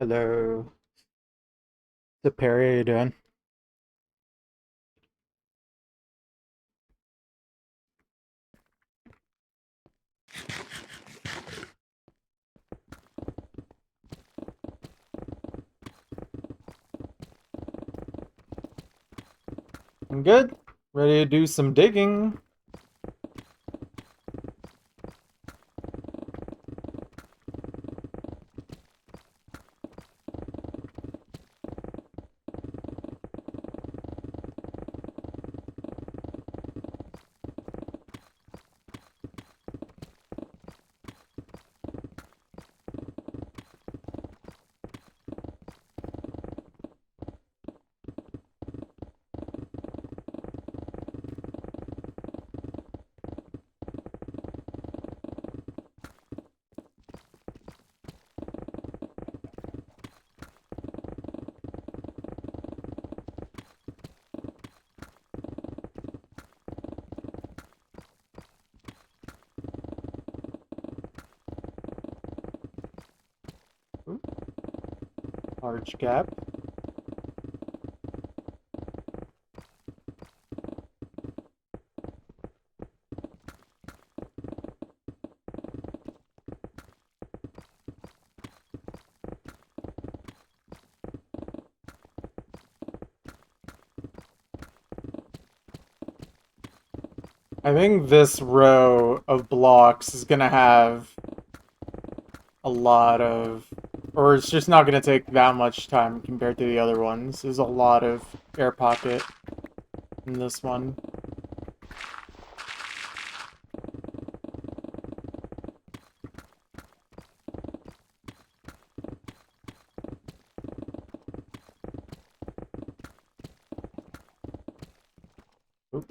Hello. The Perry, how you doing? I'm good. Ready to do some digging. Ooh, large gap. I think this row of blocks is gonna have a lot of, or it's just not gonna take that much time compared to the other ones. There's a lot of air pocket in this one. Oop.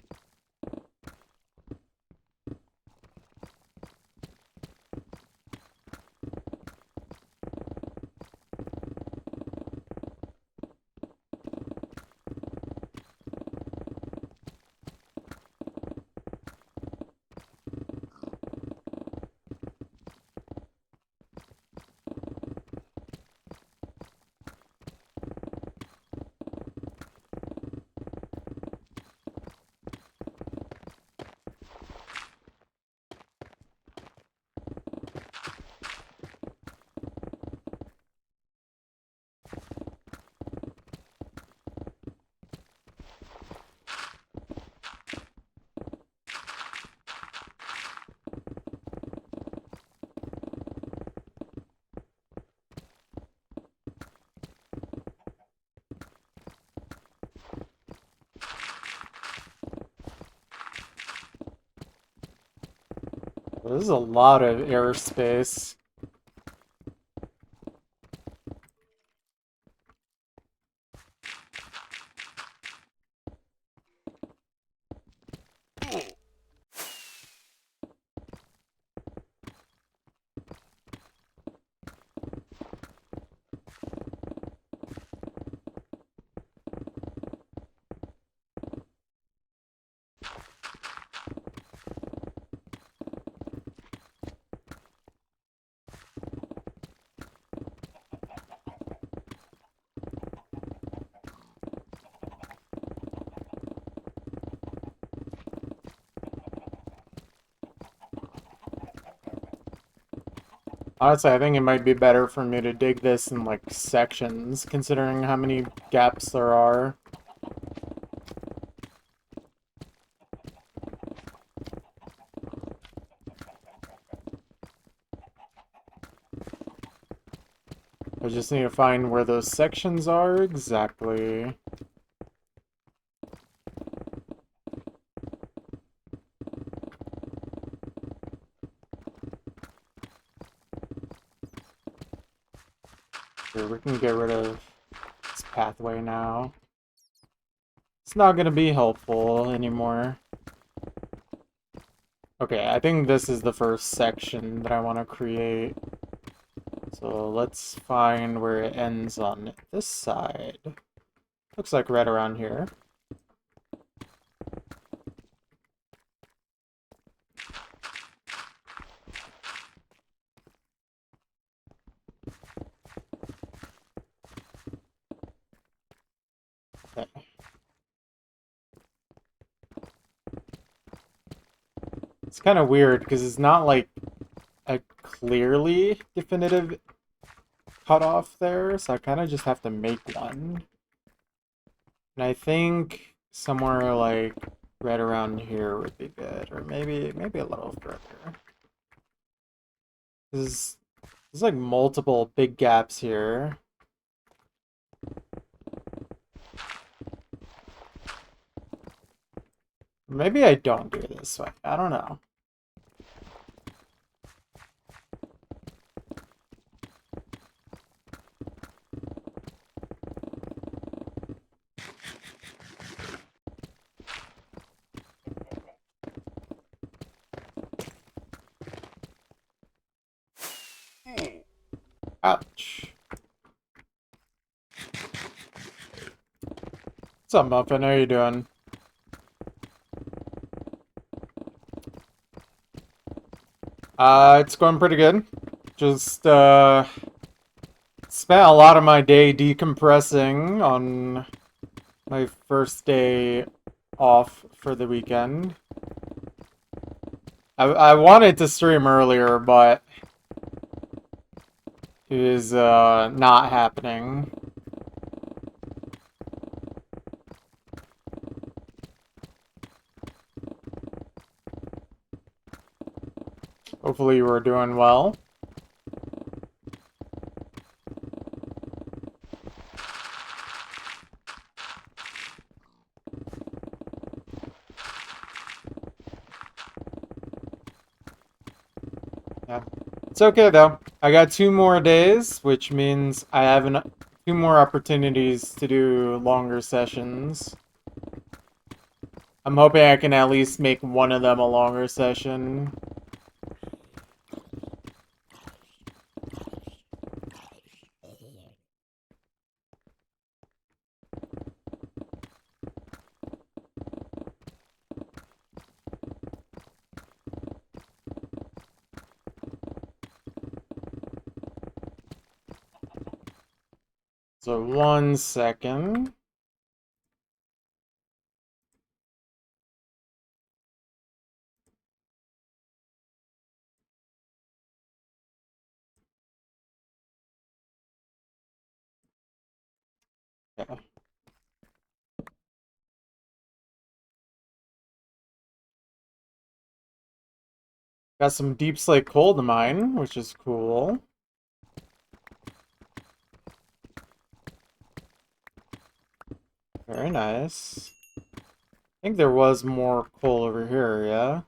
This is a lot of airspace. Honestly, I think it might be better for me to dig this in like sections, considering how many gaps there are. I just need to find where those sections are exactly. Here, we can get rid of this pathway now. It's not going to be helpful anymore. Okay, I think this is the first section that I want to create. So let's find where it ends on this side. Looks like right around here. It's kind of weird because it's not like a clearly definitive cutoff there, so I kind of just have to make one. And I think somewhere like right around here would be good, or maybe a little further. There's like multiple big gaps here. Maybe I don't do it this way. I don't know. Ouch. What's up, Muffin? How you doing? It's going pretty good. Just, spent a lot of my day decompressing on my first day off for the weekend. I wanted to stream earlier, but it is, not happening. Hopefully you were doing well. Yeah. It's okay though. I got 2 more days, which means I have 2 more opportunities to do longer sessions. I'm hoping I can at least make one of them a longer session. So 1 second. Okay. Got some deep slate coal to mine, which is cool. Very nice. I think there was more coal over here, yeah?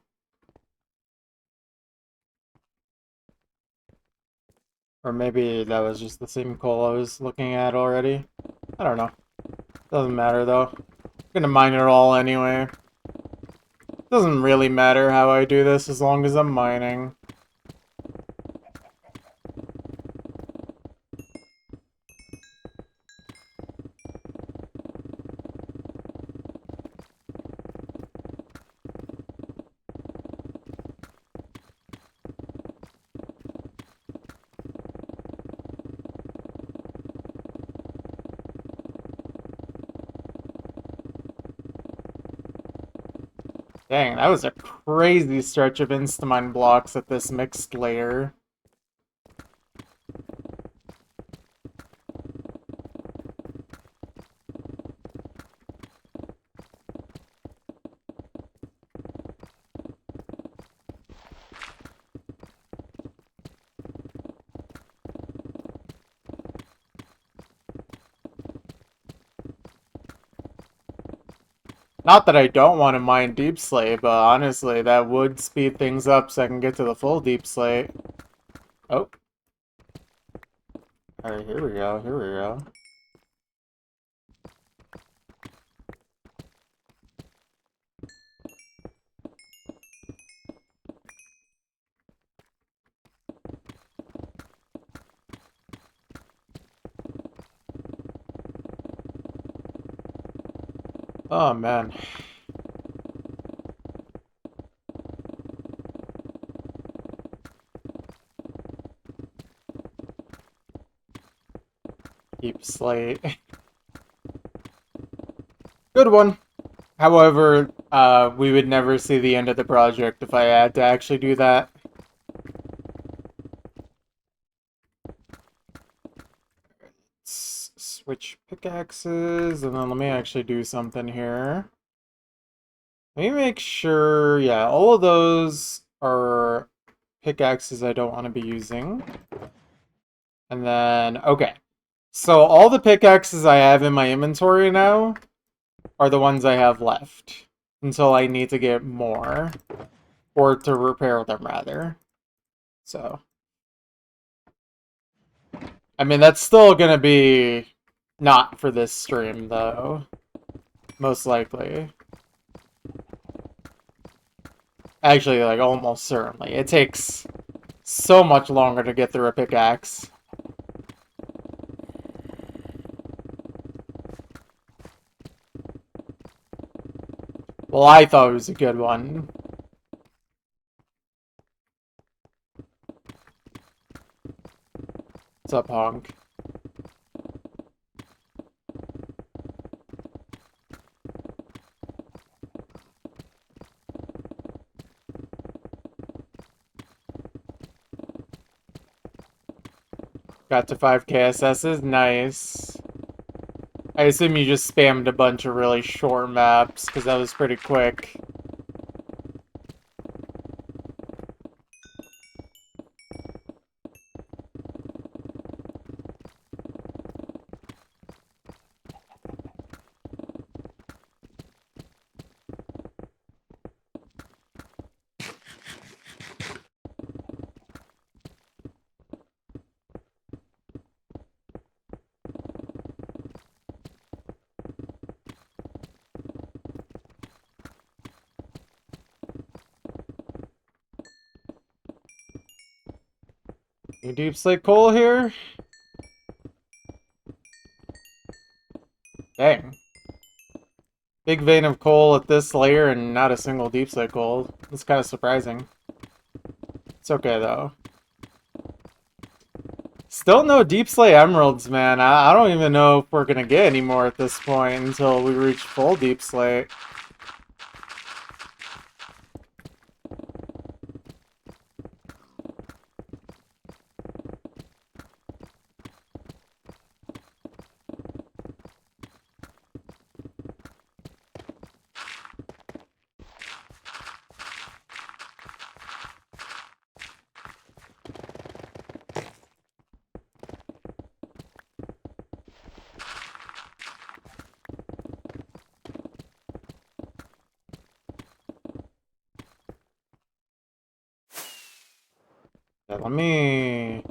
Or maybe that was just the same coal I was looking at already. I don't know. Doesn't matter though. I'm gonna mine it all anyway. Doesn't really matter how I do this as long as I'm mining. Dang, that was a crazy stretch of Instamine blocks at this mixed layer. Not that I don't want to mine Deep Slate, but honestly, that would speed things up so I can get to the full Deep Slate. Oh. Alright, here we go, here we go. Oh, man. Deep Slate. Good one. However, We would never see the end of the project if I had to actually do that. Switch pickaxes, and then let me actually do something here. Let me make sure, yeah, all of those are pickaxes I don't want to be using. And then, okay. So all the pickaxes I have in my inventory now are the ones I have left. Until I need to get more. Or to repair them, rather. So. I mean, that's still gonna be not for this stream, though. Most likely. Actually, like, almost certainly. It takes so much longer to get through a pickaxe. Well, I thought it was a good one. What's up, Honk? Got to 5 KSS's? Nice. I assume you just spammed a bunch of really short maps, because that was pretty quick. Any deep slate coal here? Dang. Big vein of coal at this layer and not a single deep slate coal. That's kind of surprising. It's okay, though. Still no deep slate emeralds, man. I don't even know if we're gonna get any more at this point until we reach full deep slate. Yeah, let me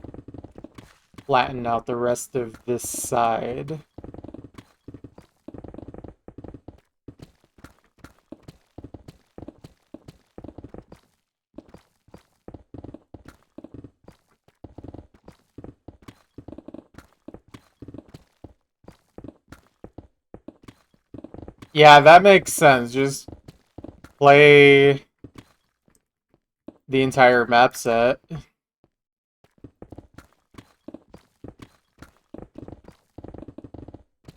flatten out the rest of this side. Yeah, that makes sense. Just play the entire map set.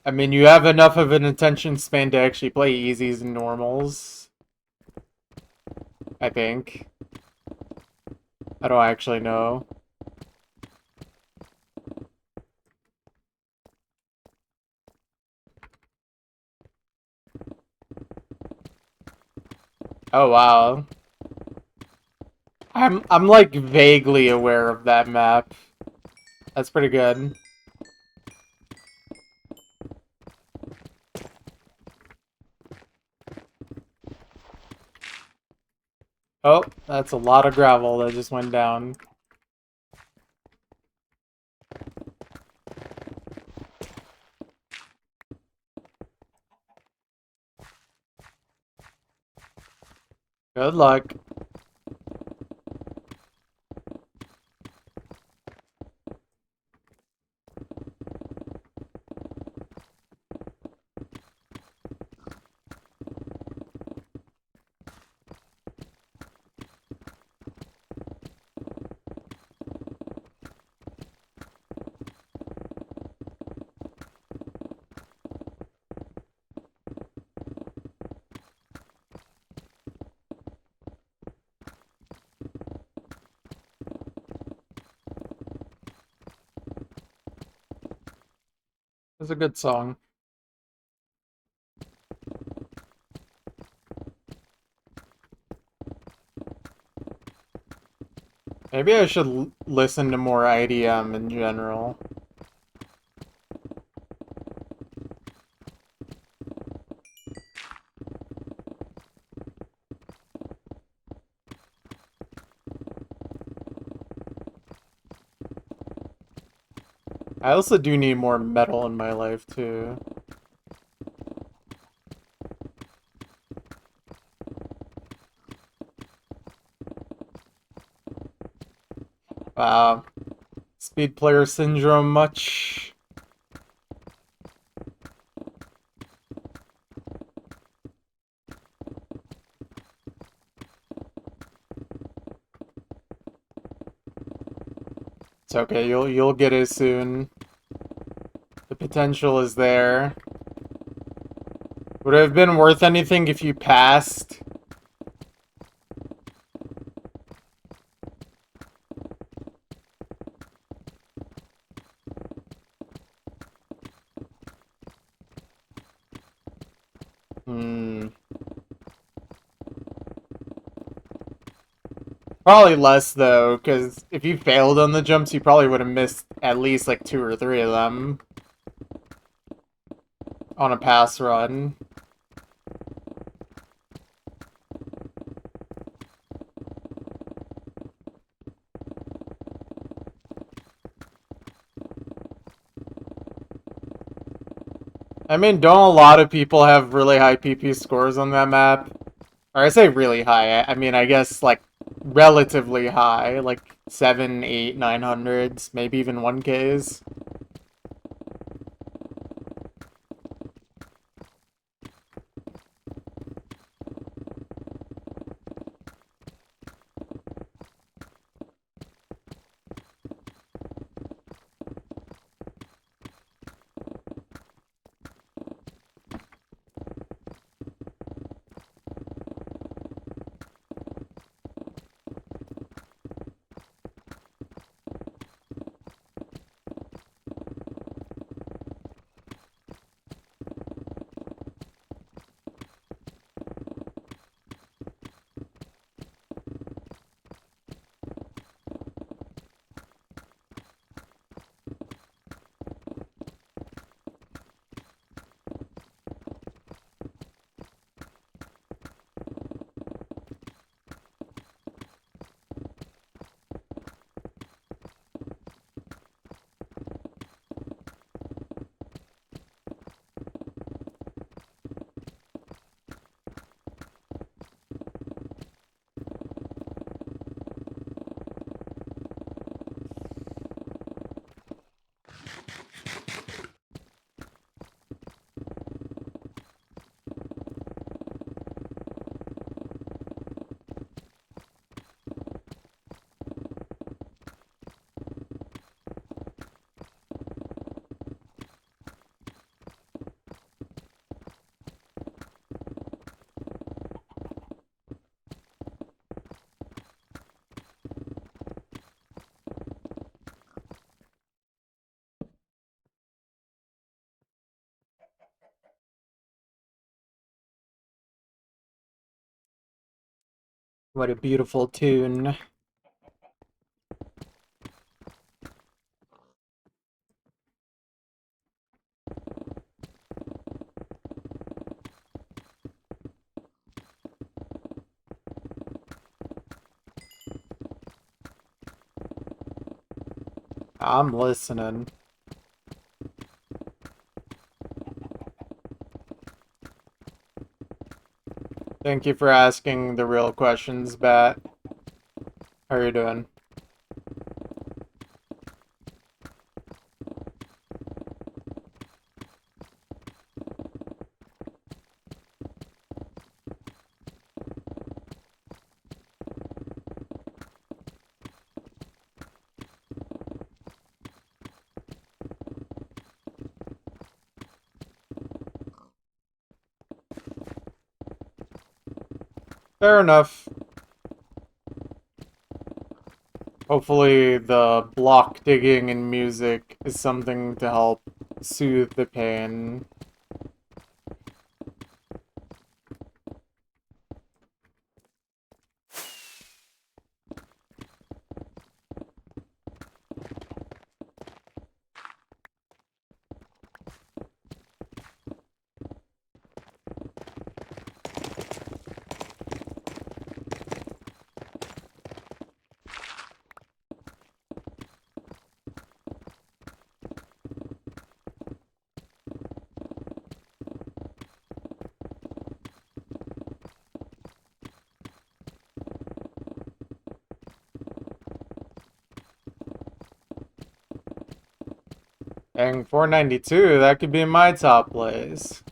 I mean, you have enough of an attention span to actually play easies and normals. I think. I don't actually know. Oh wow. I'm like vaguely aware of that map. That's pretty good. Oh, that's a lot of gravel that just went down. Good luck. It's a good song. Maybe I should listen to more IDM in general. I also do need more metal in my life too. Wow. Speed player syndrome much? It's okay, you'll get it soon. The potential is there. Would it have been worth anything if you passed? Hmm. Probably less though, because if you failed on the jumps, you probably would have missed at least like 2 or 3 of them on a pass run. I mean, don't a lot of people have really high PP scores on that map? Or I say really high, I mean, I guess like relatively high, like 7, 8, 900s, maybe even 1Ks. What a beautiful tune. I'm listening. Thank you for asking the real questions, Bat. How are you doing? Fair enough. Hopefully the block digging and music is something to help soothe the pain. Dang, 492, that could be my top place.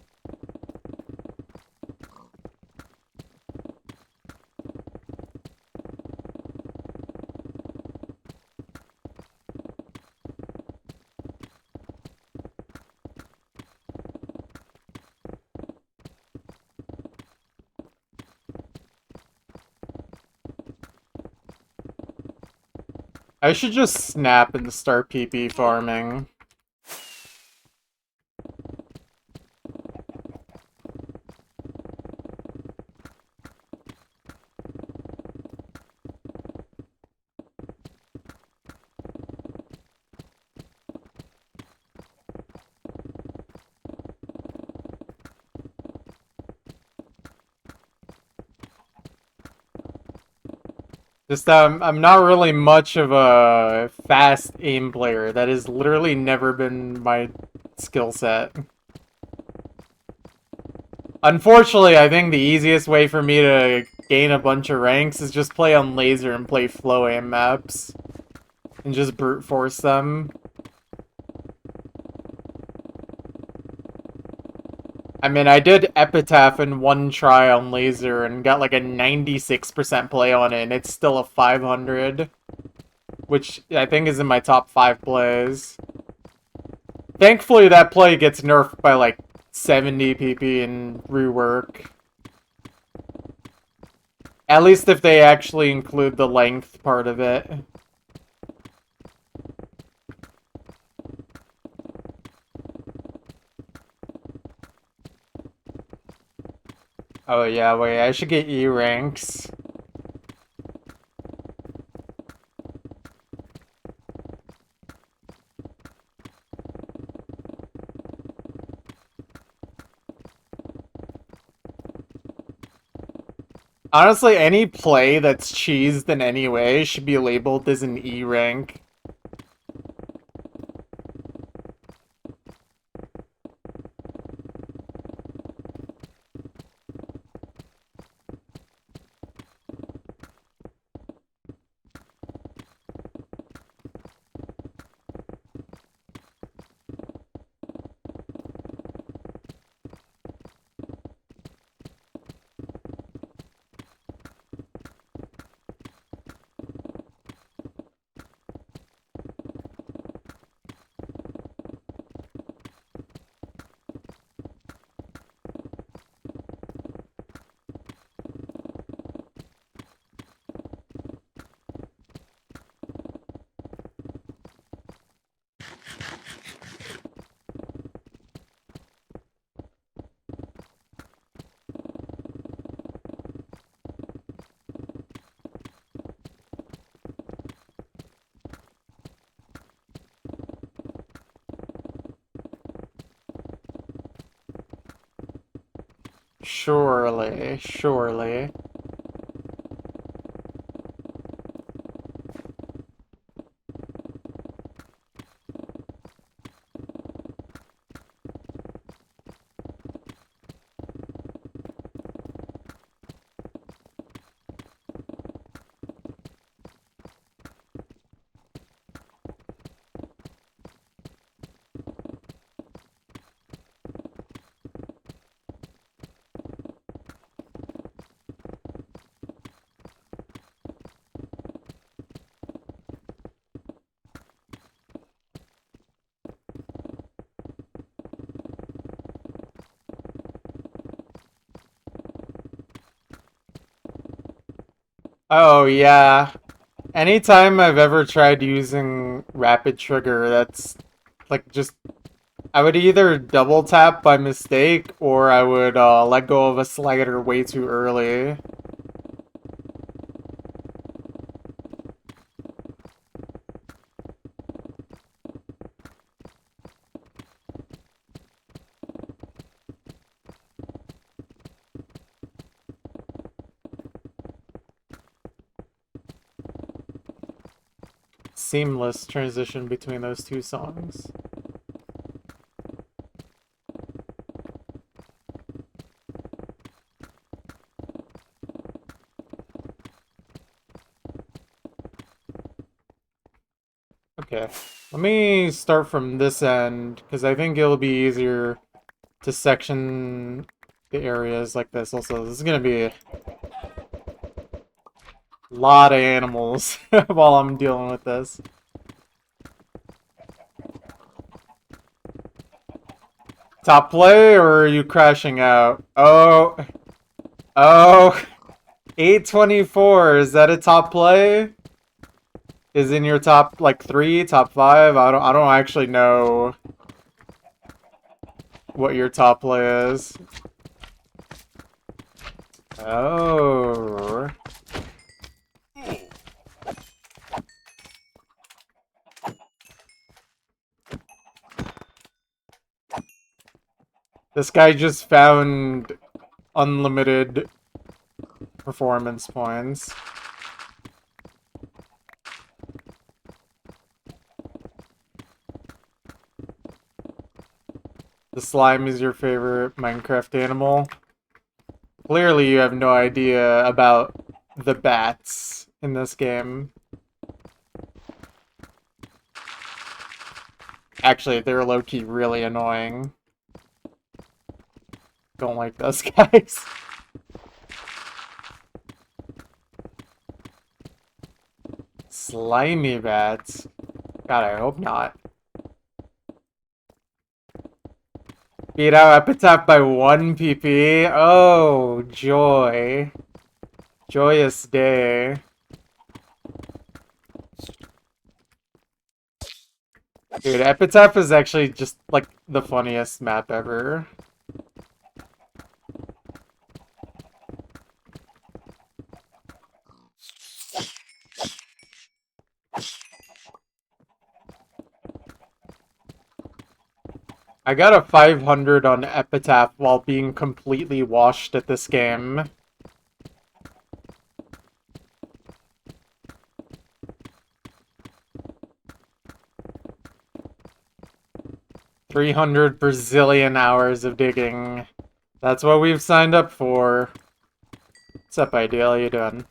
I should just snap and start PP farming. Just I'm not really much of a fast aim player. That has literally never been my skill set. Unfortunately, I think the easiest way for me to gain a bunch of ranks is just play on laser and play flow aim maps. And just brute force them. I mean, I did Epitaph in one try on laser and got like a 96% play on it, and it's still a 500. Which I think is in my top 5 plays. Thankfully, that play gets nerfed by like 70 PP in rework. At least if they actually include the length part of it. Oh yeah, wait, I should get E ranks. Honestly, any play that's cheesed in any way should be labeled as an E rank. Surely, surely. Oh yeah. Anytime I've ever tried using rapid trigger, that's like just I would either double tap by mistake or I would let go of a slider way too early. Seamless transition between those two songs. Okay, let me start from this end, because I think it'll be easier to section the areas like this. Also, this is going to be a lot of animals while I'm dealing with this. Top play, or are you crashing out? Oh, oh, 824, is that a top play? Is in your top, like, 3, top 5? I don't actually know what your top play is. Oh. This guy just found unlimited performance points. The slime is your favorite Minecraft animal. Clearly you have no idea about the bats in this game. Actually, they're low-key really annoying. Don't like those guys. Slimy bats. God, I hope not. Beat out Epitaph by 1 PP. Oh, joy. Joyous day. Dude, Epitaph is actually just, like, the funniest map ever. I got a 500 on Epitaph while being completely washed at this game. $300 Brazilian hours of digging. That's what we've signed up for. What's up, Ideal? How you doing?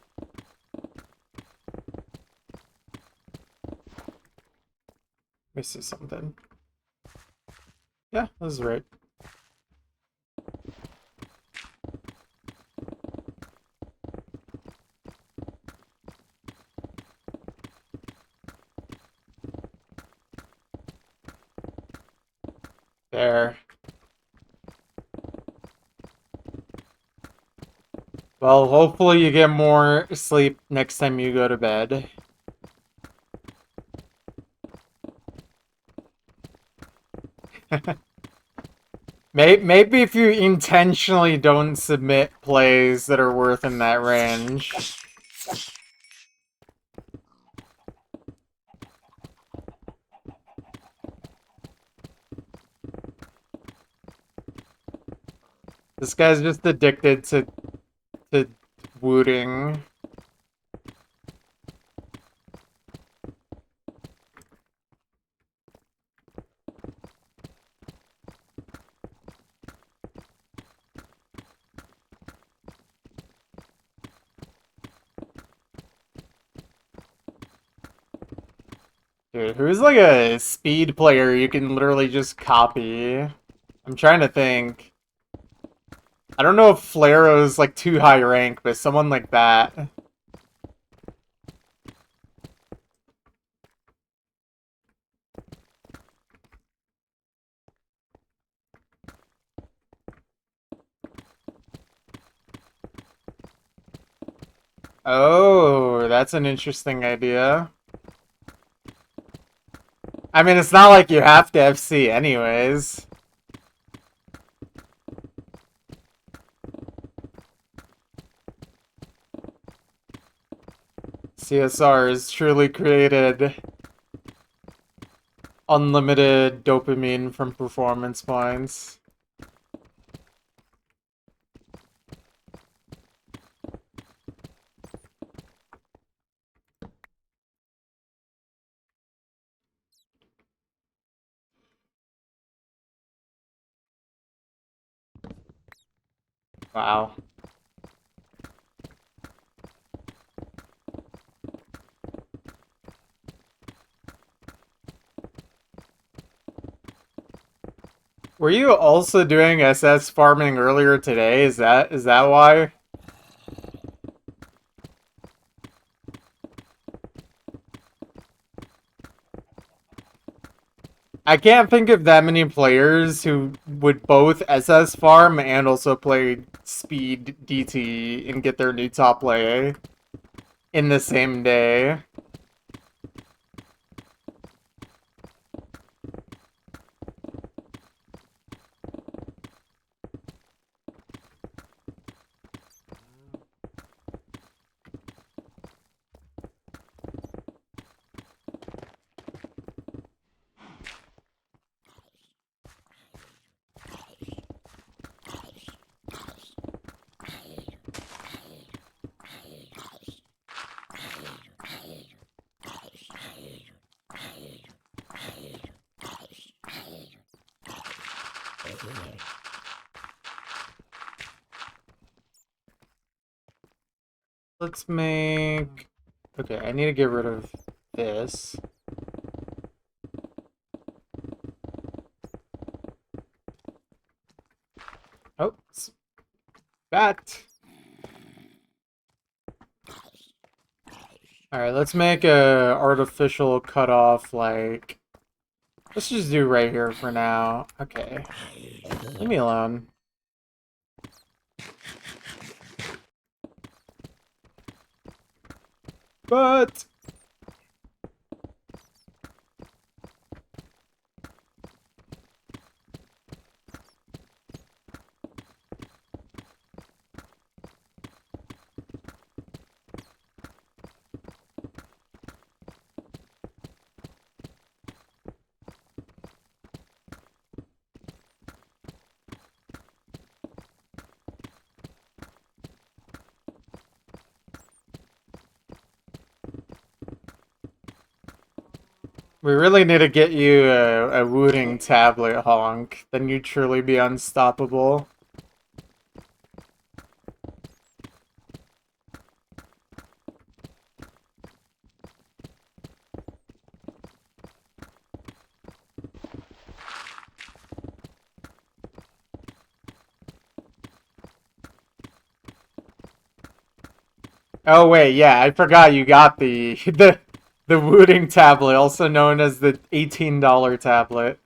Let me see something. Yeah, this is right. There. Well, hopefully you get more sleep next time you go to bed. Maybe if you intentionally don't submit plays that are worth in that range. This guy's just addicted to wooting. Dude, who's like a speed player you can literally just copy? I'm trying to think. I don't know if Flaro's like too high rank, but someone like that. Oh, that's an interesting idea. I mean, it's not like you have to FC anyways. CSR has truly created unlimited dopamine from performance points. Wow. Were you also doing SS farming earlier today? Is that why? I can't think of that many players who would both SS farm and also play speed DT and get their new top lane in the same day. Let's make... Okay, I need to get rid of this. Oops. That. Alright, let's make a artificial cutoff, like... Let's just do right here for now. Okay. Leave me alone. But... we really need to get you a Wooting tablet, Honk. Then you'd truly be unstoppable. Oh wait, yeah, I forgot you got the the Wooting tablet, also known as the $18 tablet.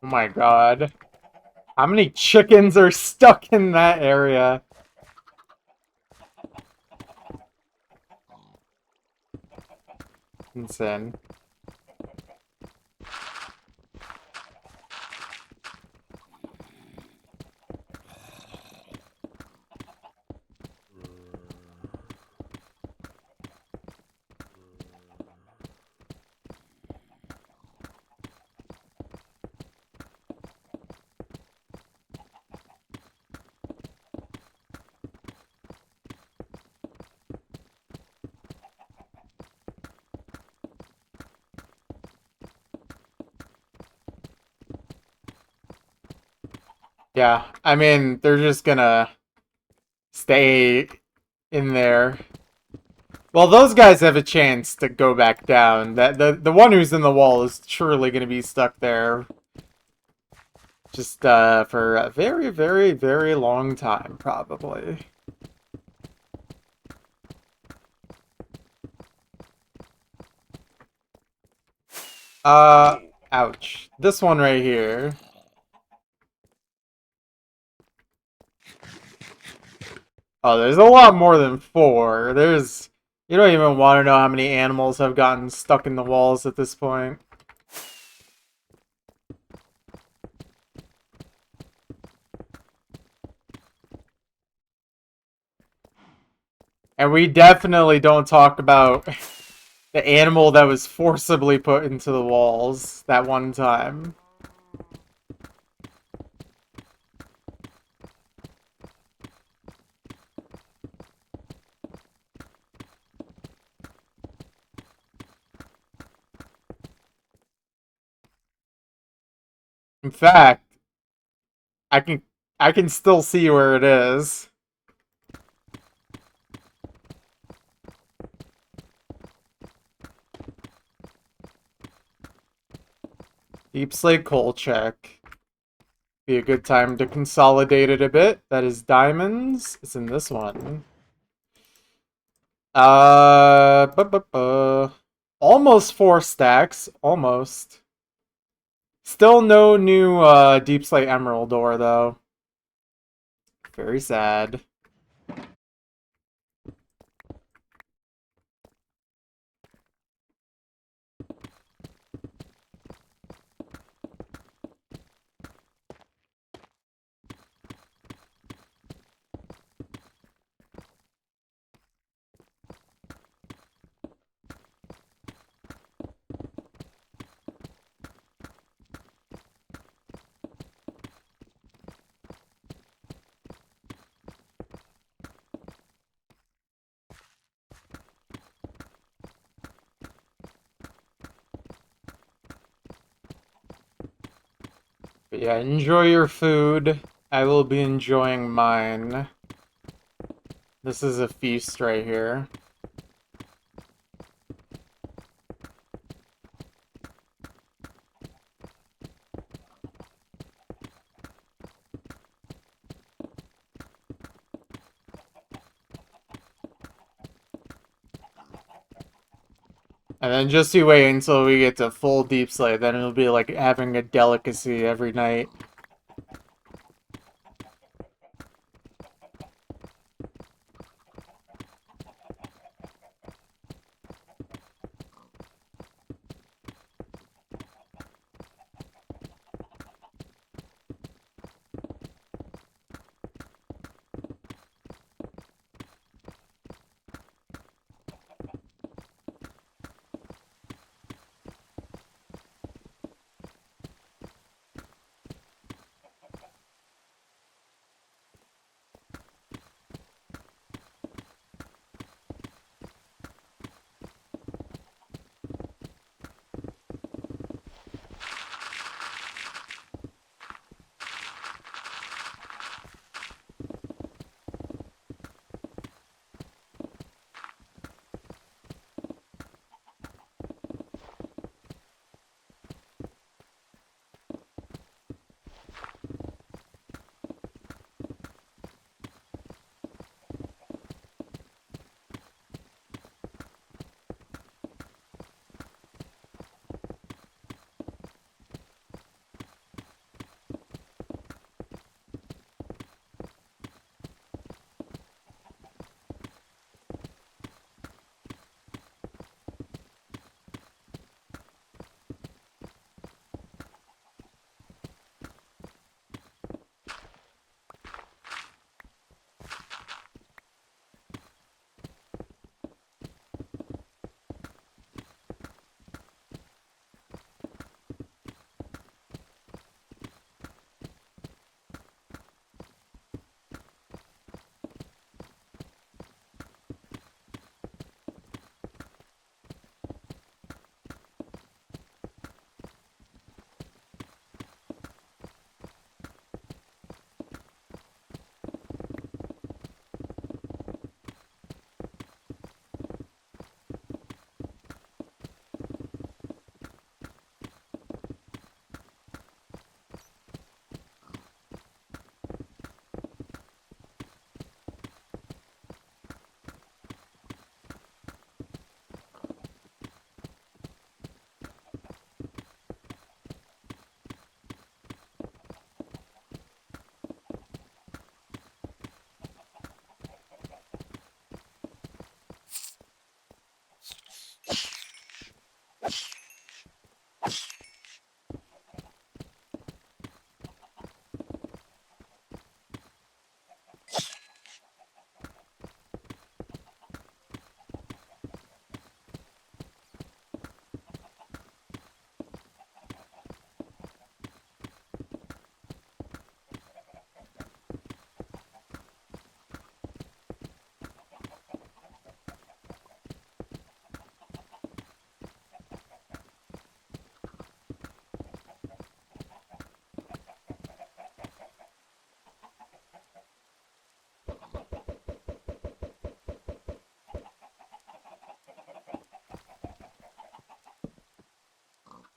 Oh my god. How many chickens are stuck in that area? Insane. Yeah, I mean, they're just gonna stay in there. Well, those guys have a chance to go back down. That the one who's in the wall is surely gonna be stuck there just for a very, very, very long time, probably. Uh, ouch. This one right here. Oh, there's a lot more than four. There's... You don't even want to know how many animals have gotten stuck in the walls at this point. And we definitely don't talk about the animal that was forcibly put into the walls that one time. In fact, I can I can still see where it is. Deep Slate Kolchak. Be a good time to consolidate it a bit. That is diamonds. It's in this one. Almost four stacks. Almost. Still no new Deep Slate Emerald ore though. Very sad. But yeah, enjoy your food. I will be enjoying mine. This is a feast right here. And then just you wait until we get to full Deep Slate, then it'll be like having a delicacy every night.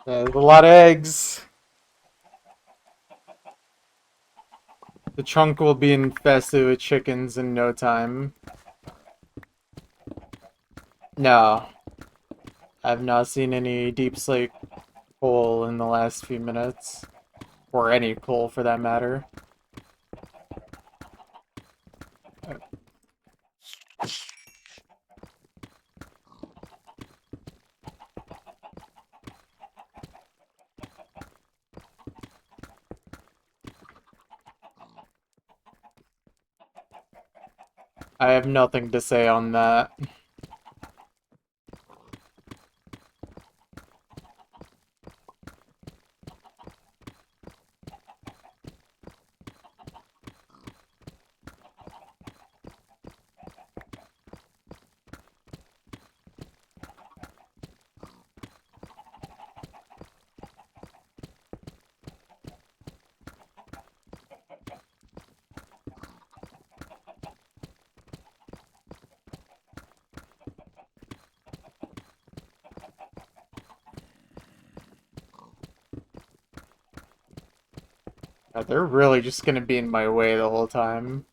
There's a lot of eggs. The trunk will be infested with chickens in no time. No. I've not seen any deep slate coal in the last few minutes. Or any coal for that matter. I have nothing to say on that. They're really just gonna be in my way the whole time.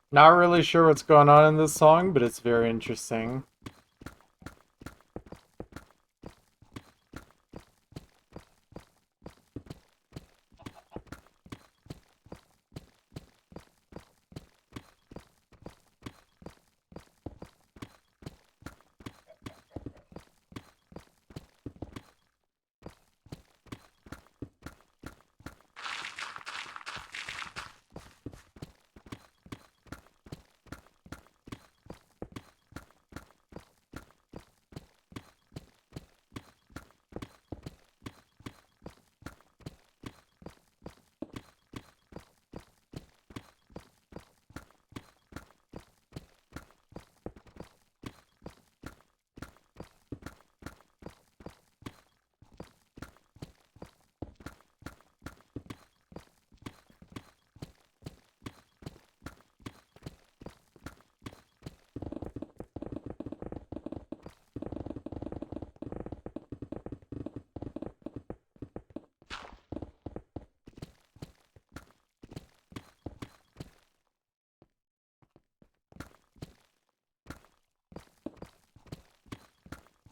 Not really sure what's going on in this song, but it's very interesting.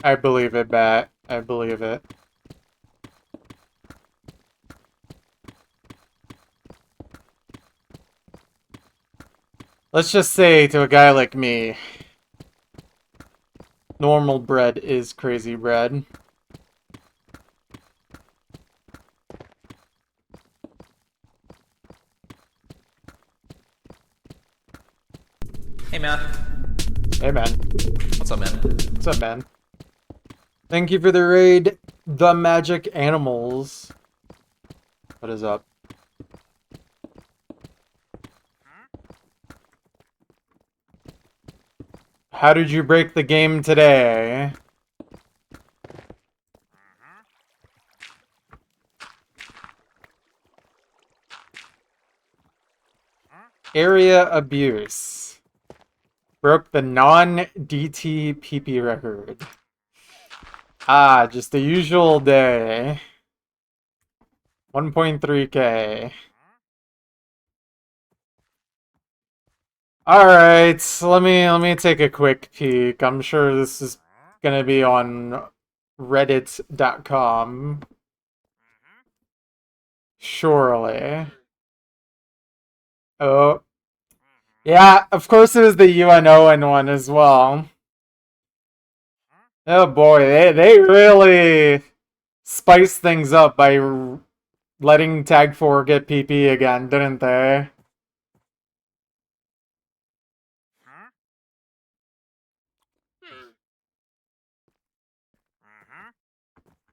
I believe it, Bat. I believe it. Let's just say to a guy like me, normal bread is crazy bread. Hey, man. Hey, man. What's up, man? What's up, man? Thank you for the raid, The Magic Animals. What is up? How did you break the game today? Area abuse. Broke the non-DT PP record. Ah, just the usual day. 1.3K. Alright, so let me take a quick peek. I'm sure this is gonna be on Reddit.com. Surely. Oh. Yeah, of course it was the UNON one as well. Oh boy, they really spiced things up by letting Tag 4 get PP again, didn't they?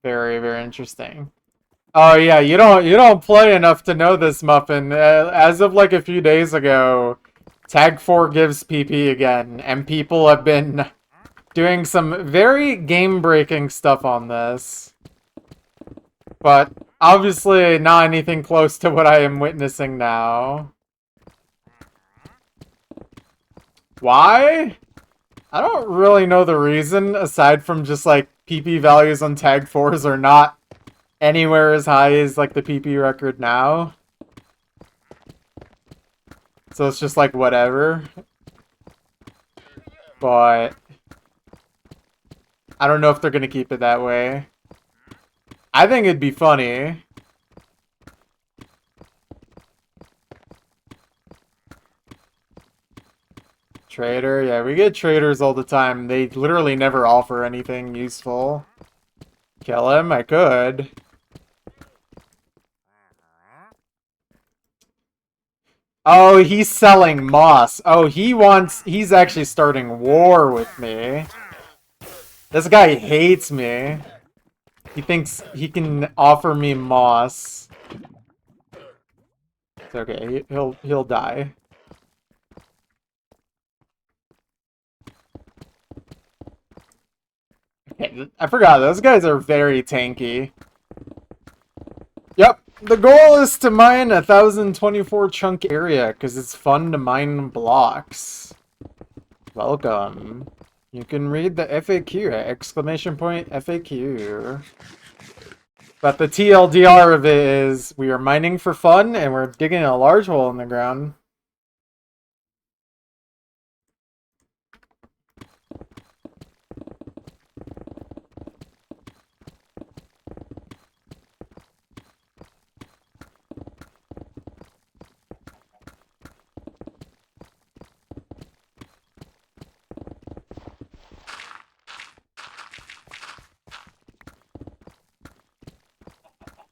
Very, very interesting. Oh yeah, you don't play enough to know this, Muffin. As of like a few days ago, Tag 4 gives PP again, and people have been doing some very game-breaking stuff on this. But obviously not anything close to what I am witnessing now. Why? I don't really know the reason, aside from just like PP values on Tag 4s are not anywhere as high as like the PP record now. So it's just like whatever. But I don't know if they're gonna keep it that way. I think it'd be funny. Trader, yeah, we get traders all the time. They literally never offer anything useful. Kill him? I could. Oh, he's selling moss. Oh, he's actually starting war with me. This guy hates me. He thinks he can offer me moss. It's okay, he'll die. Okay, I forgot, those guys are very tanky. Yep, the goal is to mine 1,024 chunk area, because it's fun to mine blocks. Welcome. You can read the FAQ at !FAQ. But the TLDR of it is, we are mining for fun, and we're digging a large hole in the ground.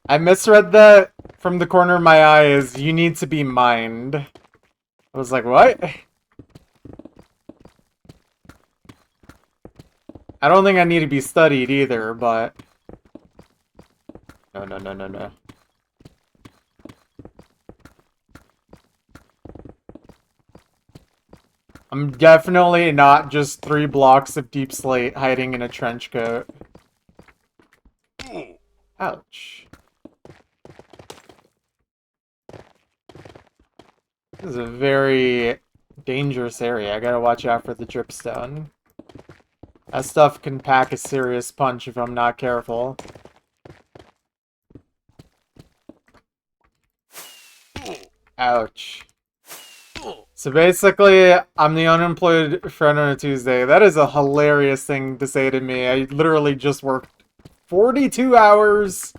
I misread that from the corner of my eye as, you need to be mined. I was like, what? I don't think I need to be studied either, but... No, no, no, no, no. I'm definitely not just 3 blocks of deep slate hiding in a trench coat. Ouch. This is a very dangerous area. I gotta watch out for the dripstone. That stuff can pack a serious punch if I'm not careful. Ouch. So basically, I'm the unemployed friend on a Tuesday. That is a hilarious thing to say to me. I literally just worked 42 hours.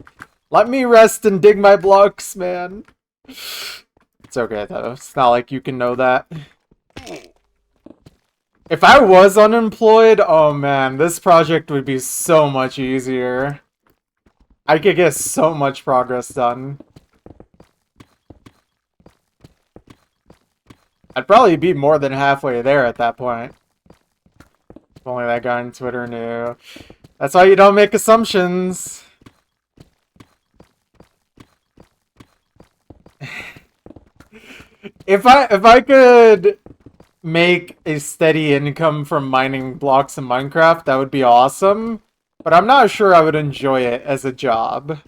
Let me rest and dig my blocks, man. It's okay, though. It's not like you can know that. If I was unemployed, oh man, this project would be so much easier. I could get so much progress done. I'd probably be more than halfway there at that point. If only that guy on Twitter knew. That's why you don't make assumptions. If I could make a steady income from mining blocks in Minecraft, that would be awesome. But I'm not sure I would enjoy it as a job.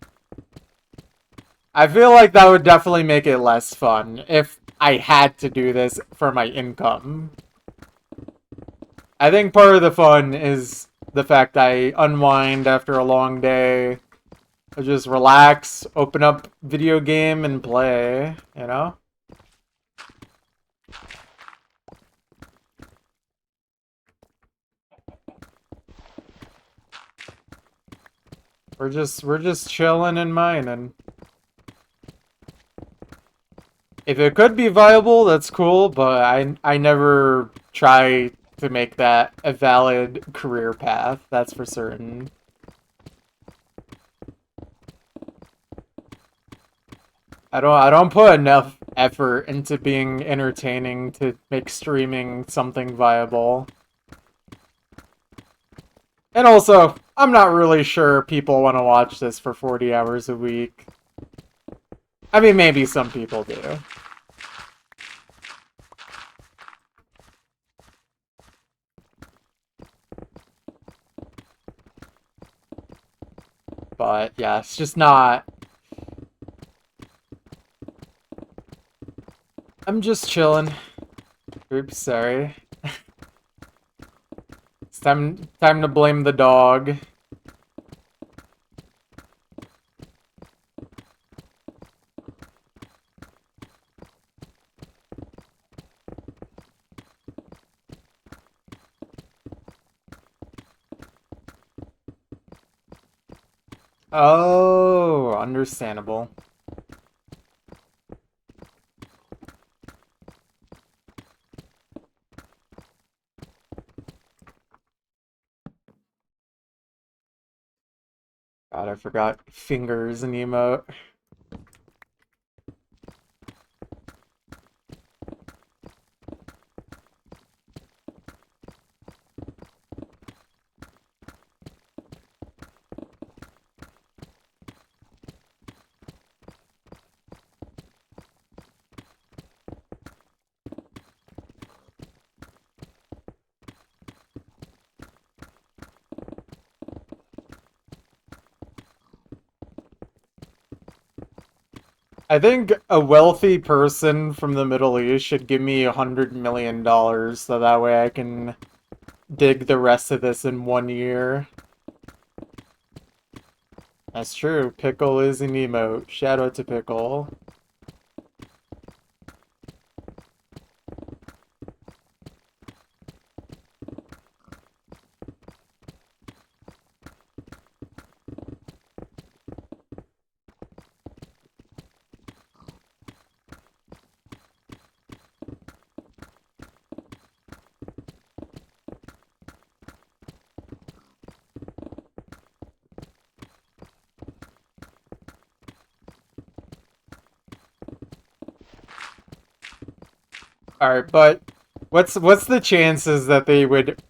I feel like that would definitely make it less fun if I had to do this for my income. I think part of the fun is the fact I unwind after a long day. I just relax, open up video game, and play, you know? We're just chilling and mining. If it could be viable, that's cool, but I never try to make that a valid career path, that's for certain. I don't put enough effort into being entertaining to make streaming something viable. And also, I'm not really sure people want to watch this for 40 hours a week. I mean, maybe some people do. But yeah, it's just not. I'm just chilling. Oops, sorry. It's time to blame the dog. Oh, understandable. God, I forgot fingers and emote. I think a wealthy person from the Middle East should give me $100 million so that way I can dig the rest of this in 1 year. That's true. Pickle is an emote. Shout out to Pickle. Alright, but what's the chances that they would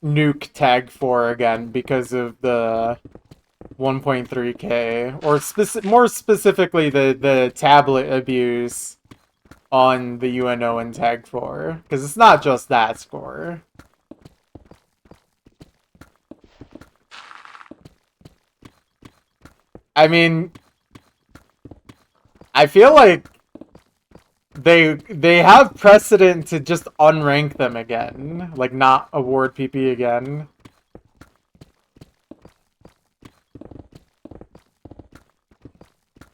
nuke Tag 4 again because of the 1.3K? Or more specifically, the tablet abuse on the UNO and Tag 4? Because it's not just that score. I mean, I feel like they have precedent to just unrank them again, like not award PP again.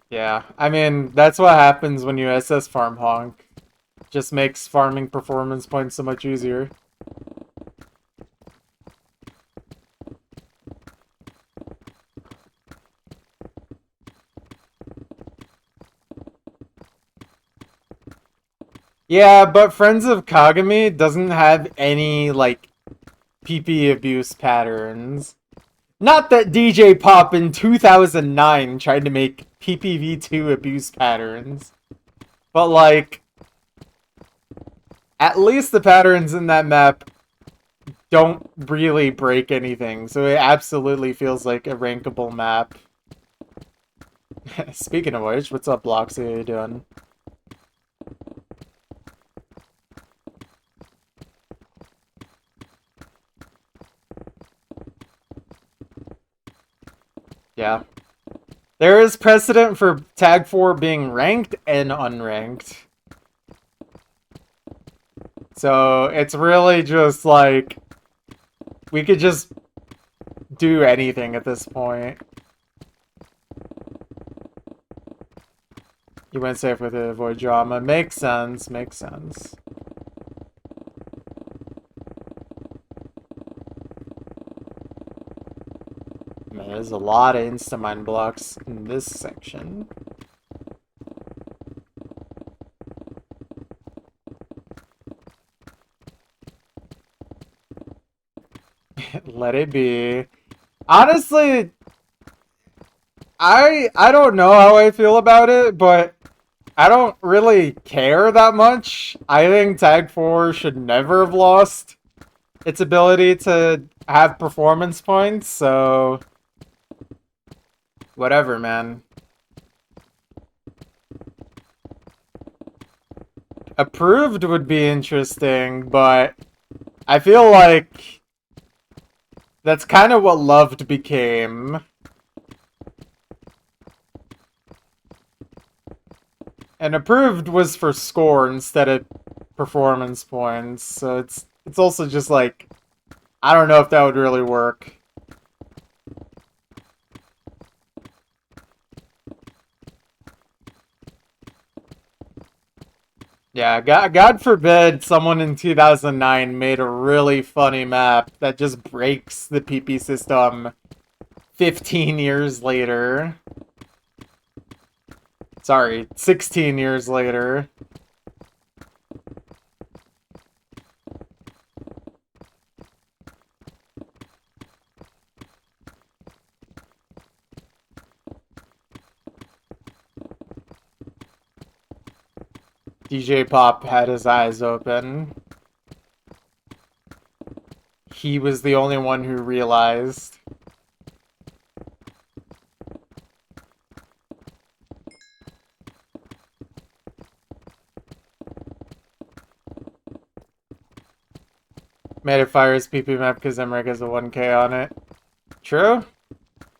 Yeah, I mean that's what happens when you SS farm honk. Just makes farming performance points so much easier. Yeah, but Friends of Kagami doesn't have any, like, PP abuse patterns. Not that DJ Pop in 2009 tried to make PPV2 abuse patterns. But, like, at least the patterns in that map don't really break anything, so it absolutely feels like a rankable map. Speaking of which, what's up, Bloxy? How you doing? Yeah. There is precedent for Tag 4 being ranked and unranked. So it's really just like we could just do anything at this point. You went safe with it, avoid drama. Makes sense, makes sense. Man, there's a lot of Instamine blocks in this section. Let it be. Honestly, I don't know how I feel about it, but I don't really care that much. I think Tag 4 should never have lost its ability to have performance points, so whatever, man. Approved would be interesting, but I feel like that's kind of what Loved became. And Approved was for score instead of performance points, so it's also just like, I don't know if that would really work. Yeah, God forbid someone in 2009 made a really funny map that just breaks the PP system 15 years later. Sorry, 16 years later. DJ Pop had his eyes open. He was the only one who realized. Made it fire his PP map because Emmerich has a 1k on it. True.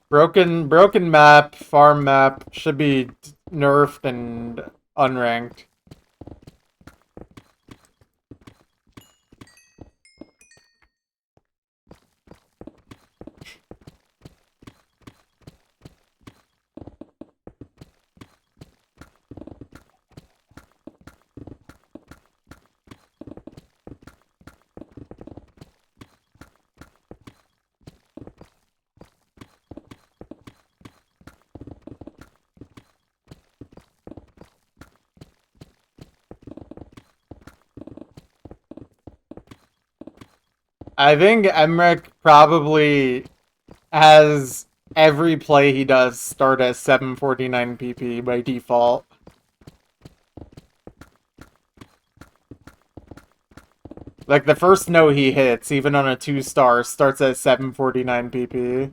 Broken map, farm map, should be nerfed and unranked. I think Emmerich probably has every play he does start at 749 PP by default. Like, the first no he hits, even on a 2-star, starts at 749 PP.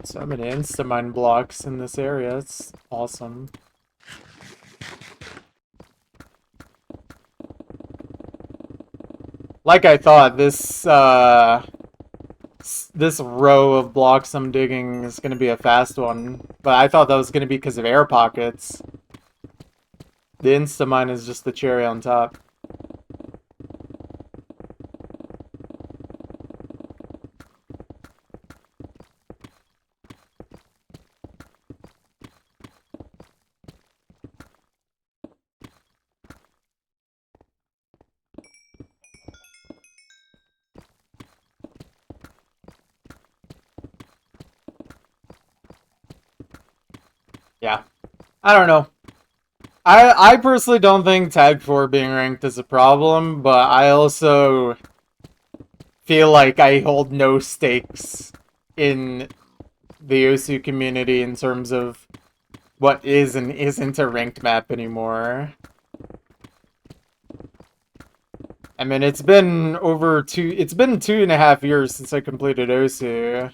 So many Instamine blocks in this area, it's awesome. Like I thought, this row of blocks I'm digging is going to be a fast one, but I thought that was going to be because of air pockets. The Instamine is just the cherry on top. Yeah. I don't know. I personally don't think Tag 4 being ranked is a problem, but I also feel like I hold no stakes in the Osu community in terms of what is and isn't a ranked map anymore. I mean, it's been 2.5 years since I completed Osu.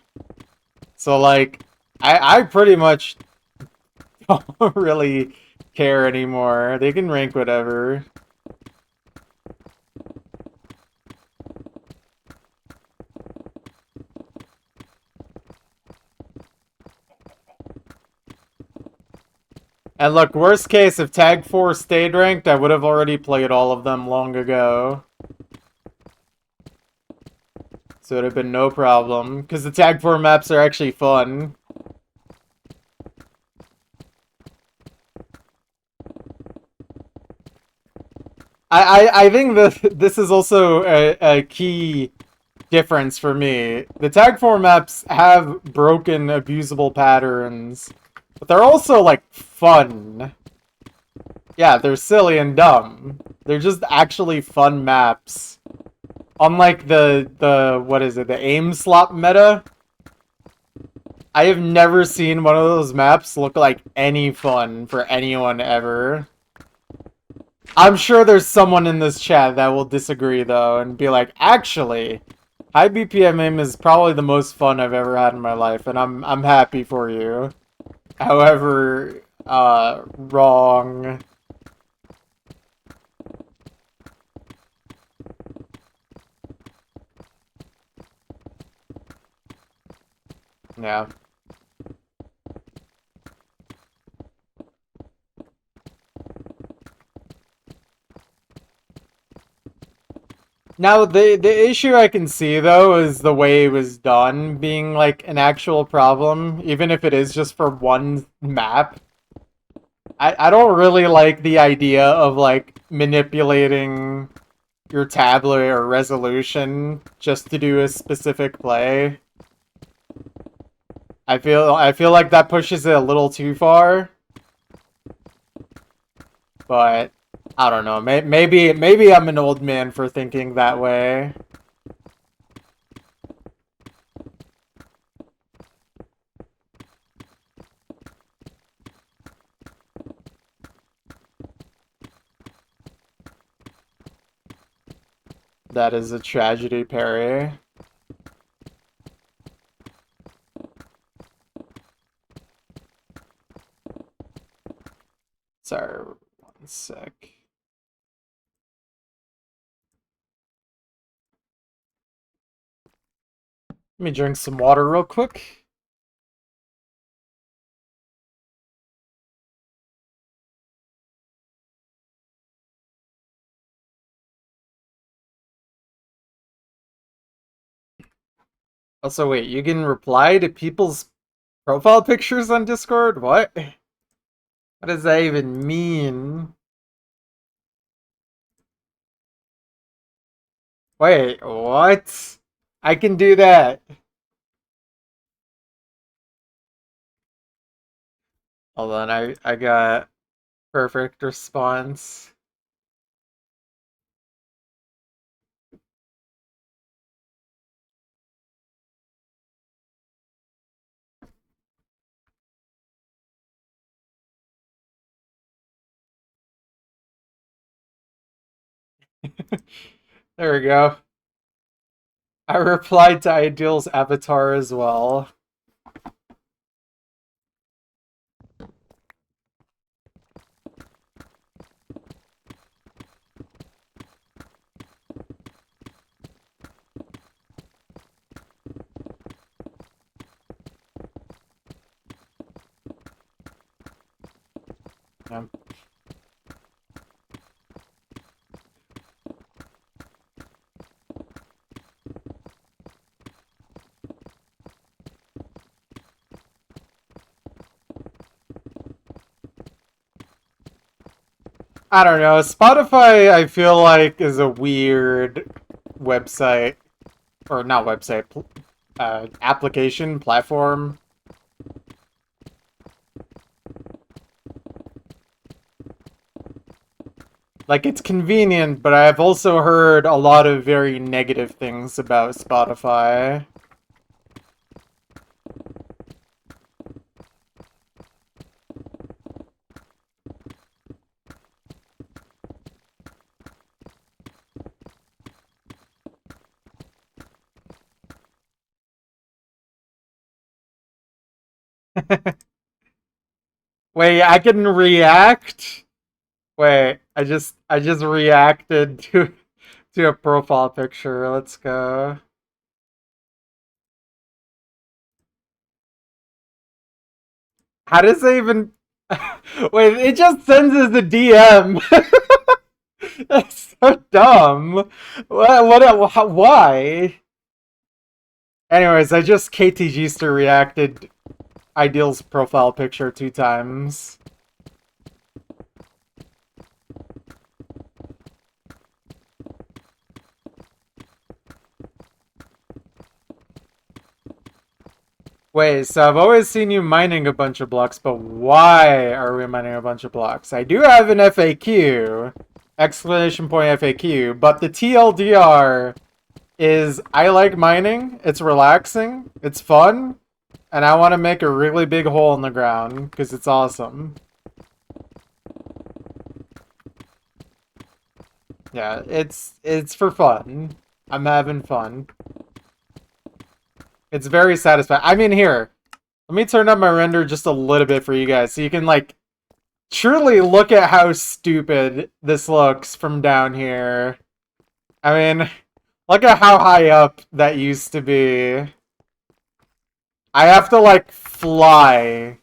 So, like, I pretty much don't really care anymore. They can rank whatever. And look, worst case, if Tag 4 stayed ranked, I would have already played all of them long ago. So it would have been no problem, because the Tag 4 maps are actually fun. I think that this is also a key difference for me. The Tag 4 maps have broken, abusable patterns, but they're also, like, fun. Yeah, they're silly and dumb. They're just actually fun maps. Unlike what is it, the aim slot meta? I have never seen one of those maps look like any fun for anyone ever. I'm sure there's someone in this chat that will disagree, though, and be like, actually, high BPM aim is probably the most fun I've ever had in my life, and I'm happy for you. However, wrong. Yeah. Now, the issue I can see, though, is the way it was done being, like, an actual problem, even if it is just for one map. I don't really like the idea of, like, manipulating your tablet or resolution just to do a specific play. I feel like that pushes it a little too far. But I don't know. Maybe I'm an old man for thinking that way. That is a tragedy, Perry. Sorry, one sec. Let me drink some water real quick. Also, wait, you can reply to people's profile pictures on Discord? What? What does that even mean? Wait, what? I can do that. Hold on, I got perfect response. There we go. I replied to Ideal's avatar as well. Yeah. I don't know. Spotify, I feel like, is a weird website. Or not website. Application, platform. Like, it's convenient, but I've also heard a lot of very negative things about Spotify. Wait, I can react? Wait, I just reacted to a profile picture. Let's go. How does that even Wait, it just sends us a DM. That's so dumb. Why? Anyways, I just KTG'd to reacted Ideal's profile picture 2 times. Wait, so I've always seen you mining a bunch of blocks, but why are we mining a bunch of blocks? I do have an FAQ, exclamation point FAQ, but the TLDR is I like mining, it's relaxing, it's fun, and I want to make a really big hole in the ground, because it's awesome. Yeah, it's for fun. I'm having fun. It's very satisfying. I mean, here, let me turn up my render just a little bit for you guys, so you can, like, truly look at how stupid this looks from down here. I mean, look at how high up that used to be. I have to, like, fly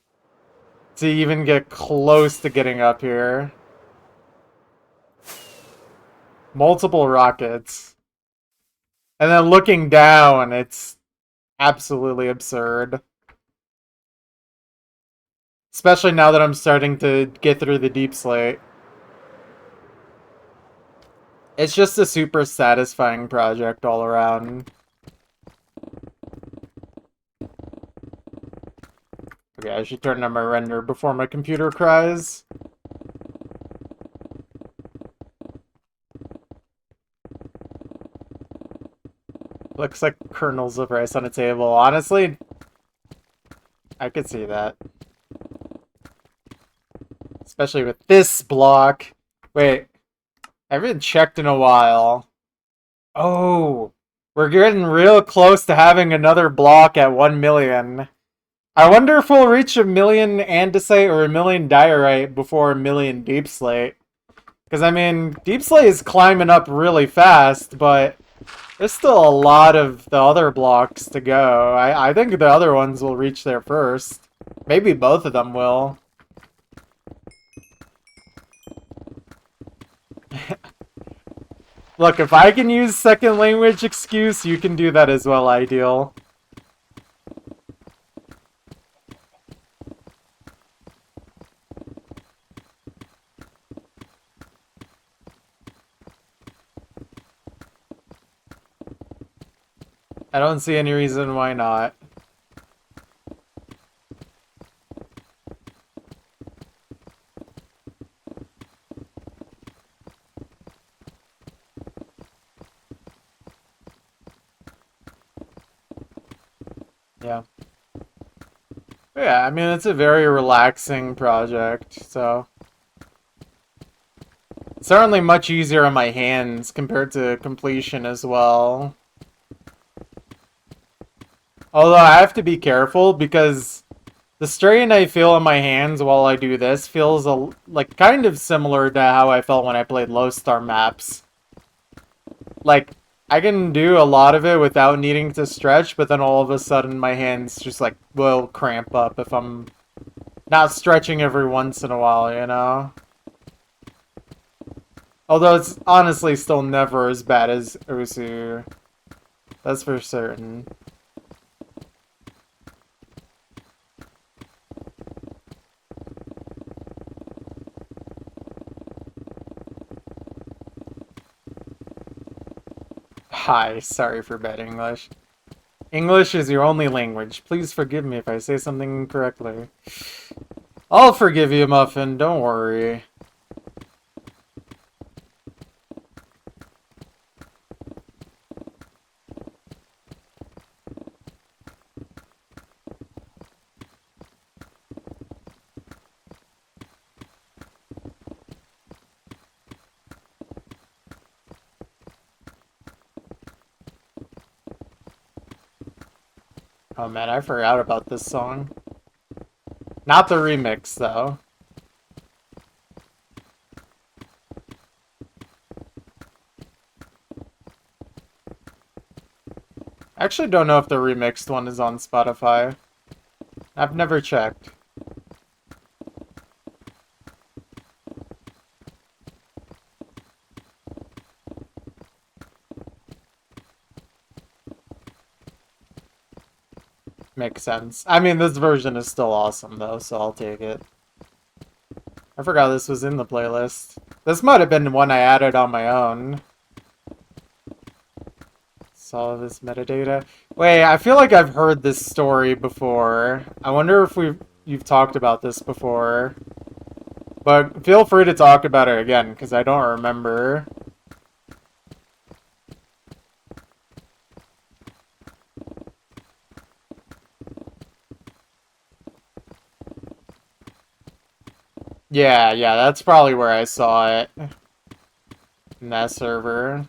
to even get close to getting up here. Multiple rockets. And then looking down, it's absolutely absurd. Especially now that I'm starting to get through the deep slate. It's just a super satisfying project all around. Okay, I should turn on my render before my computer cries. Looks like kernels of rice on a table. Honestly, I could see that. Especially with this block. Wait, I haven't checked in a while. Oh, we're getting real close to having another block at 1 million. I wonder if we'll reach 1 million andesite or 1 million diorite before 1 million deep slate. Because, I mean, deep slate is climbing up really fast, but there's still a lot of the other blocks to go. I think the other ones will reach there first. Maybe both of them will. Look, if I can use second language excuse, you can do that as well, Ideal. I don't see any reason why not. Yeah. Yeah, I mean, it's a very relaxing project, so... It's certainly much easier on my hands compared to completion as well. Although I have to be careful because the strain I feel in my hands while I do this feels like kind of similar to how I felt when I played Low Star maps. Like, I can do a lot of it without needing to stretch, but then all of a sudden my hands just like will cramp up if I'm not stretching every once in a while, you know? Although it's honestly still never as bad as Osu. That's for certain. Hi, sorry for bad English. English is your only language. Please forgive me if I say something incorrectly. I'll forgive you, Muffin, don't worry. Oh man, I forgot about this song. Not the remix, though. I actually don't know if the remixed one is on Spotify. I've never checked. Makes sense. I mean, this version is still awesome, though, so I'll take it. I forgot this was in the playlist. This might have been one I added on my own. Saw this metadata. Wait, I feel like I've heard this story before. I wonder if you've talked about this before. But feel free to talk about it again, because I don't remember. Yeah, that's probably where I saw it. In that server.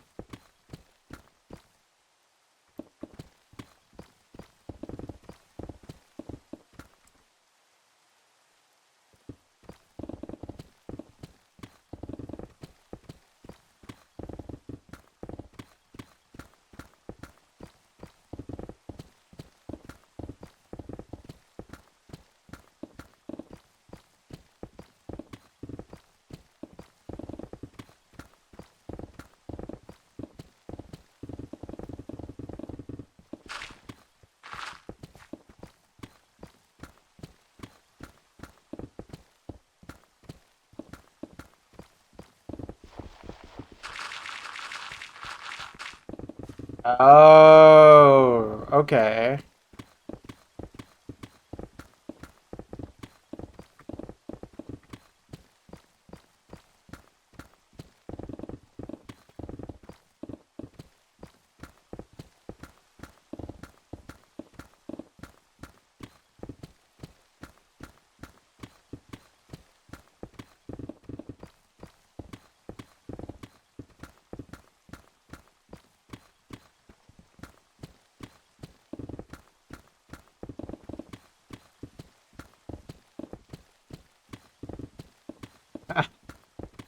Oh, okay.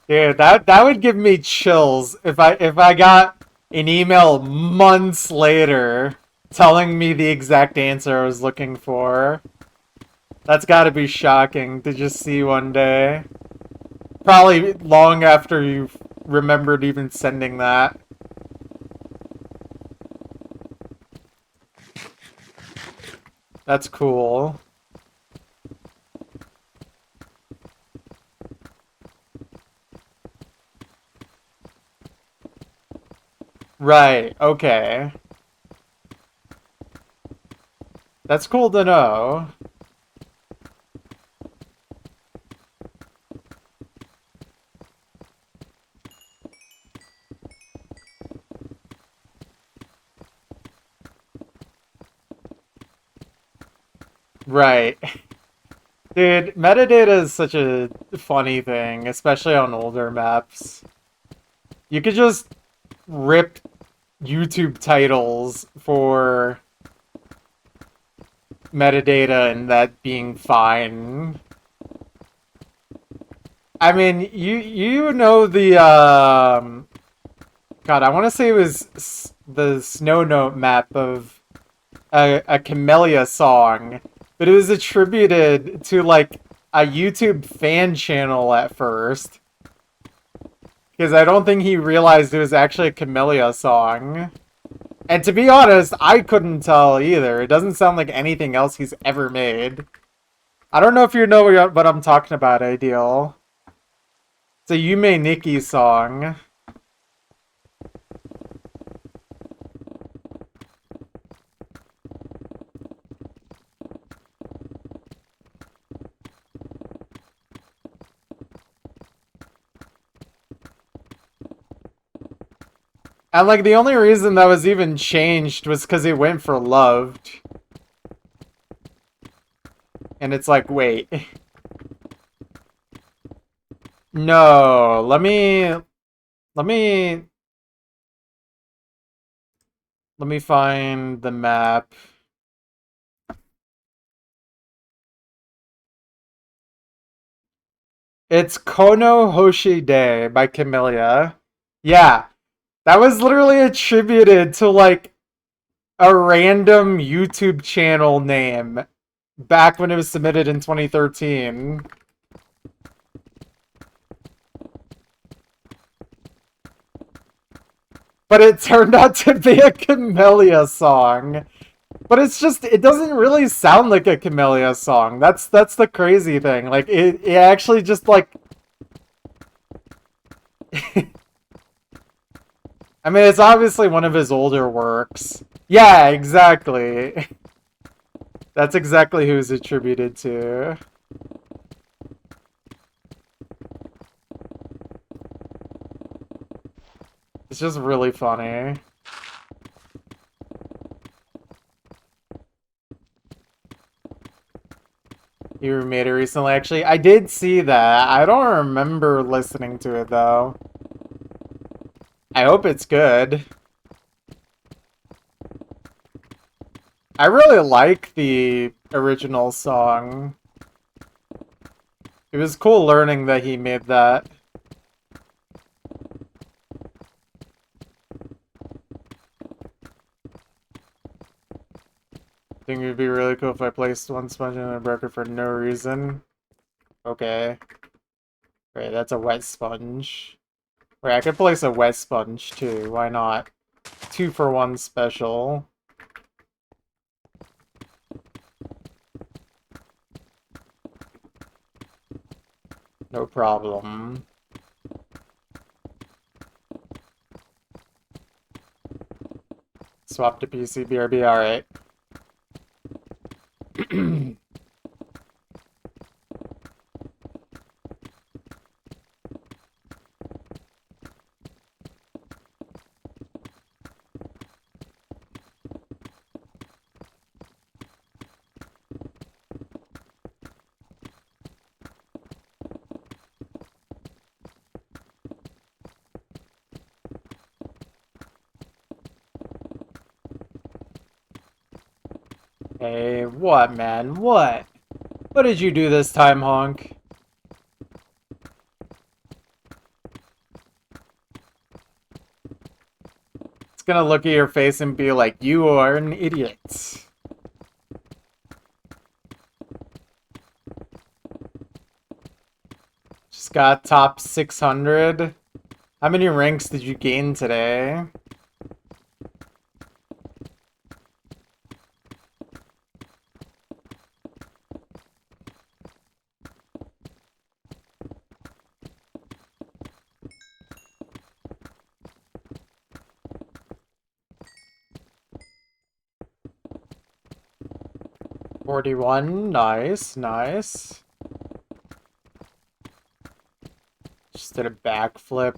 Dude, that would give me chills if I got an email months later telling me the exact answer I was looking for. That's got to be shocking to just see one day. Probably long after you've remembered even sending that. That's cool. Right, okay. That's cool to know. Right. Dude, metadata is such a funny thing, especially on older maps. You could just rip YouTube titles for metadata and that being fine. I mean, you know the God, I want to say it was the Snow Note map of a Camellia song, but it was attributed to like a YouTube fan channel at first. Because I don't think he realized it was actually a Camellia song. And to be honest, I couldn't tell either. It doesn't sound like anything else he's ever made. I don't know if you know what I'm talking about, Ideal. It's a Yume Nikki song. And like the only reason that was even changed was because it went for loved. And it's like, wait. No, let me find the map. It's Kono Hoshide by Camellia. Yeah, that was literally attributed to like a random YouTube channel name back when it was submitted in 2013. But it turned out to be a Camellia song. But it's just, it doesn't really sound like a Camellia song. That's the crazy thing. Like, it actually just, like... I mean, it's obviously one of his older works. Yeah, exactly. That's exactly who it's attributed to. It's just really funny. You remade it recently, actually. I did see that. I don't remember listening to it, though. I hope it's good. I really like the original song. It was cool learning that he made that. I think it'd be really cool if I placed one sponge in a broker for no reason. Okay. Right, that's a wet sponge. Wait, I could place a wet sponge too. Why not? 2 for 1 special. No problem. Swap to PC, BRB, alright. Hey, what, man? What? What did you do this time, Honk? It's gonna look at your face and be like, you are an idiot. Just got top 600. How many ranks did you gain today? $41. Nice, nice. Just did a backflip.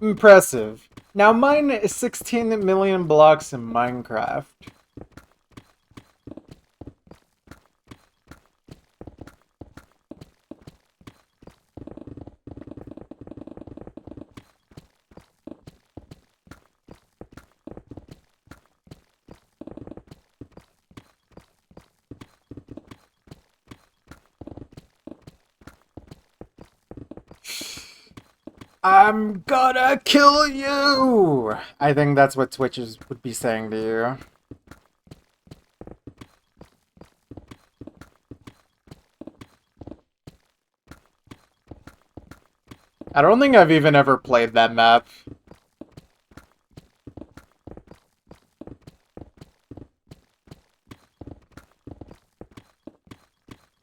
Impressive. Now mine is 16 million blocks in Minecraft. I'm gonna kill you! I think that's what Twitch would be saying to you. I don't think I've even ever played that map.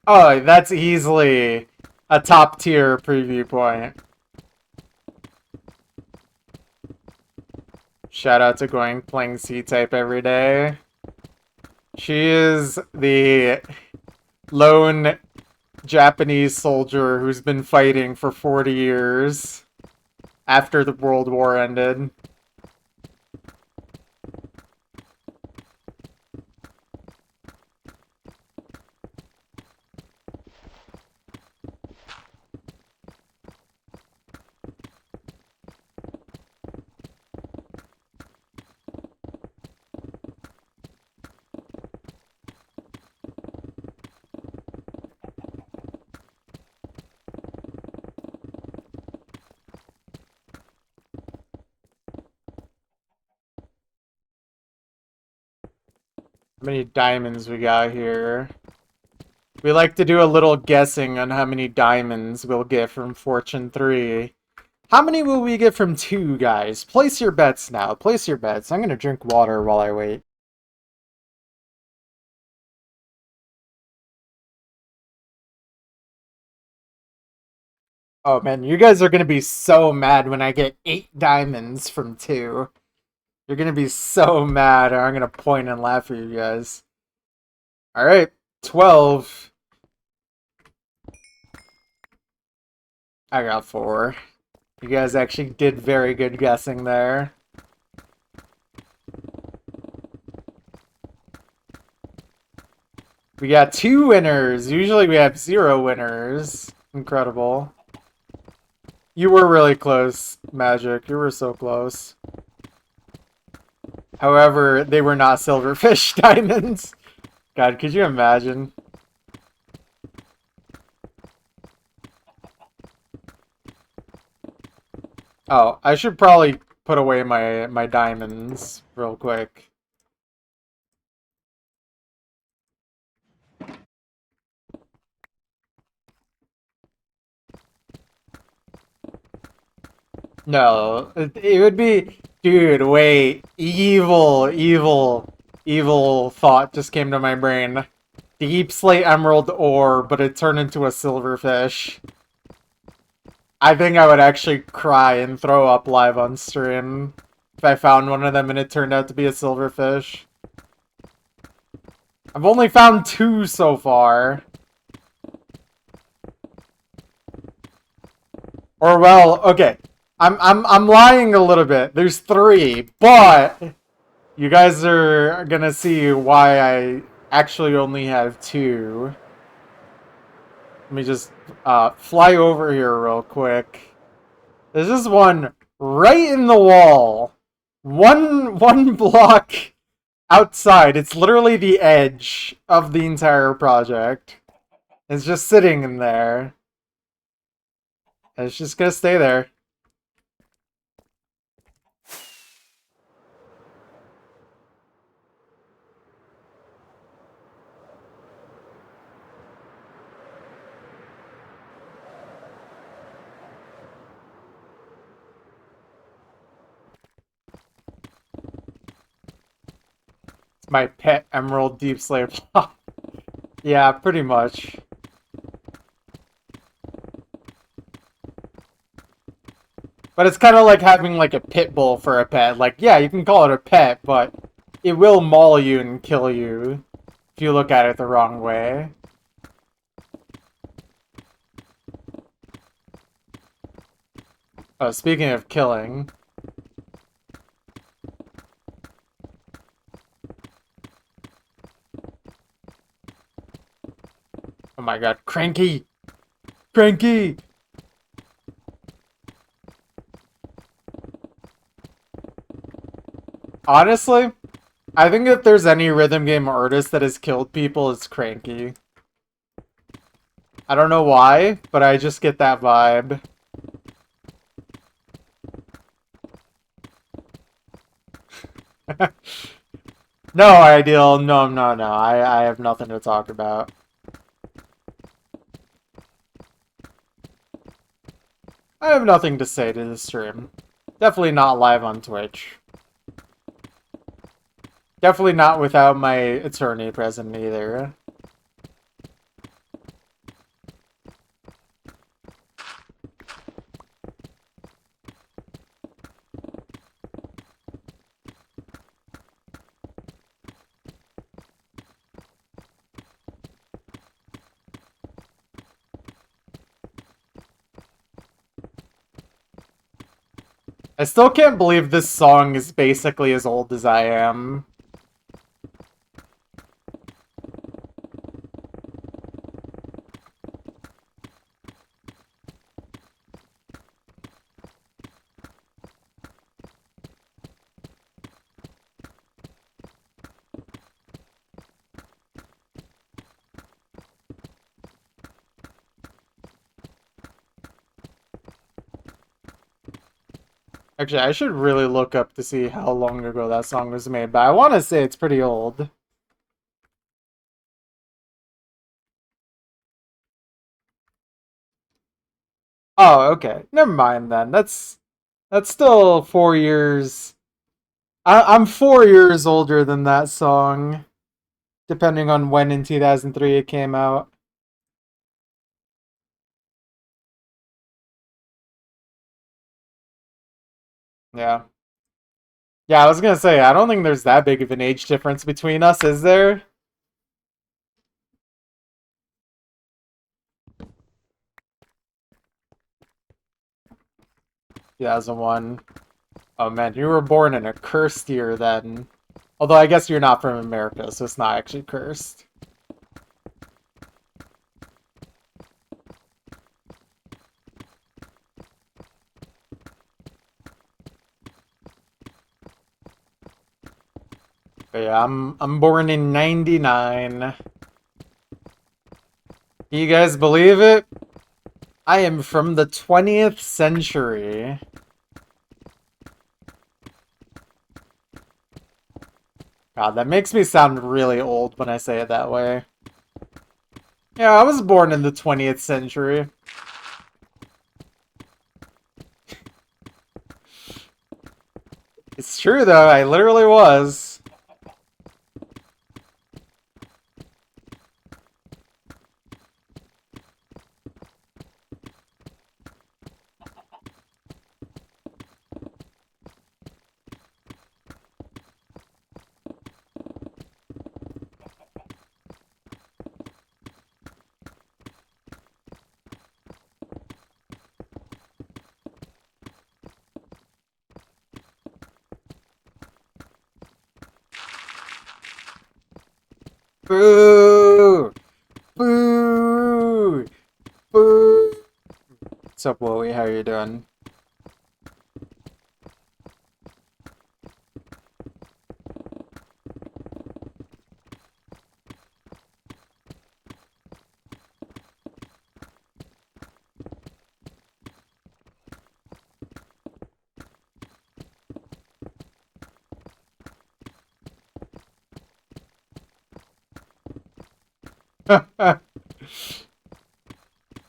Oh, that's easily a top tier preview point. Shout out to Going playing C-Type every day. She is the lone Japanese soldier who's been fighting for 40 years after the World War ended. How many diamonds we got here? We like to do a little guessing on how many diamonds we'll get from Fortune 3. How many will we get from 2, guys? Place your bets now. Place your bets. I'm gonna drink water while I wait. Oh man, you guys are gonna be so mad when I get 8 diamonds from 2. You're gonna be so mad, I'm gonna point and laugh at you guys. Alright, 12. I got 4. You guys actually did very good guessing there. We got 2 winners. Usually we have 0 winners. Incredible. You were really close, Magic. You were so close. However, they were not silverfish diamonds. God, could you imagine? Oh, I should probably put away my diamonds real quick. No, it would be... Dude, wait. Evil thought just came to my brain. Deep slate emerald ore, but it turned into a silverfish. I think I would actually cry and throw up live on stream if I found one of them and it turned out to be a silverfish. I've only found 2 so far. Or well, okay. I'm lying a little bit. There's 3, but you guys are gonna see why I actually only have 2. Let me just fly over here real quick. There's this one right in the wall. One block outside. It's literally the edge of the entire project. It's just sitting in there. And it's just gonna stay there. It's my pet emerald deep slate block. Yeah, pretty much. But it's kind of like having like a pit bull for a pet. Like, yeah, you can call it a pet, but it will maul you and kill you if you look at it the wrong way. Oh, speaking of killing. Oh my god, Cranky! Cranky! Honestly, I think if there's any rhythm game artist that has killed people, it's Cranky. I don't know why, but I just get that vibe. No, Ideal. No, no, no. I have nothing to talk about. I have nothing to say to the stream. Definitely not live on Twitch. Definitely not without my attorney present either. I still can't believe this song is basically as old as I am. Actually, I should really look up to see how long ago that song was made, but I want to say it's pretty old. Oh, okay. Never mind then. That's still 4 years. I'm 4 years older than that song, depending on when in 2003 it came out. Yeah. Yeah, I was gonna say, I don't think there's that big of an age difference between us, is there? 2001. Oh man, you were born in a cursed year then. Although I guess you're not from America, so it's not actually cursed. But yeah, I'm born in 99. You guys believe it? I am from the 20th century. God, that makes me sound really old when I say it that way. Yeah, I was born in the 20th century. It's true though, I literally was. Boo! Boo! Boo! What's up, Willie? How you doing?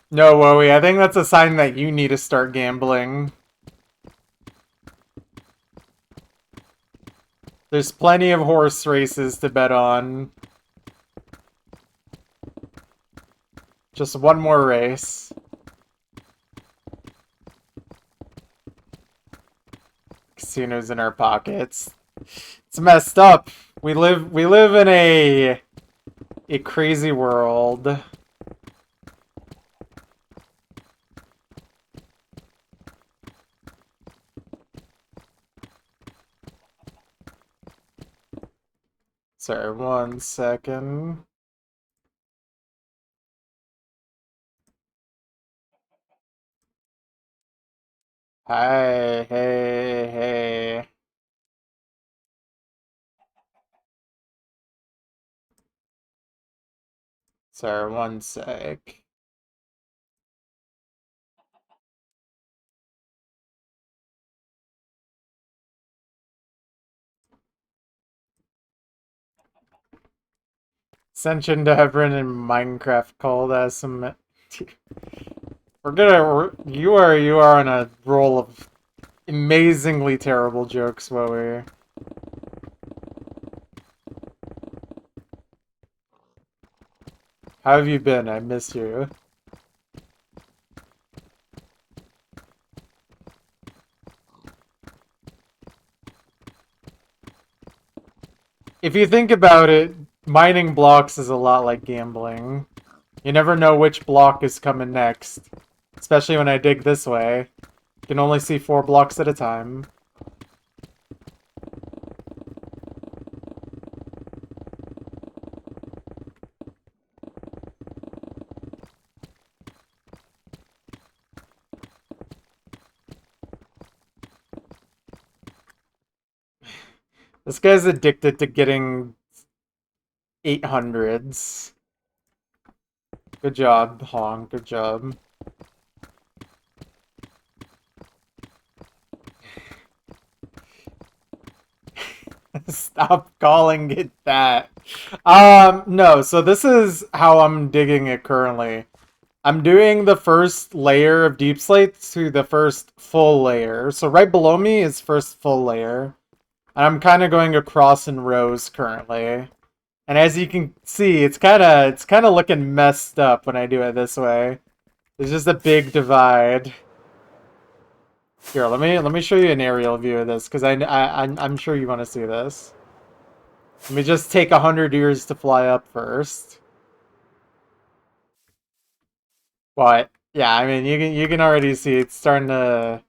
No, Wowie, I think that's a sign that you need to start gambling. There's plenty of horse races to bet on. Just one more race. Casinos in our pockets. It's messed up. We live in a crazy world. Sorry, 1 second. Hi, hey, hey. Sorry, 1 sec. Ascension to Heaven in Minecraft called as some. You are on a roll of amazingly terrible jokes, Wowie. How have you been? I miss you. If you think about it, mining blocks is a lot like gambling. You never know which block is coming next. Especially when I dig this way. You can only see 4 blocks at a time. This guy's addicted to getting 800s. Good job, Hong. Good job. Stop calling it that. No, so this is how I'm digging it currently. I'm doing the first layer of deep slate to the first full layer. So right below me is first full layer. And I'm kind of going across in rows currently. And as you can see, it's kind of looking messed up when I do it this way. There's just a big divide. Here, let me show you an aerial view of this because I'm sure you want to see this. Let me just take 100 years to fly up first. But yeah, I mean you can already see it's starting to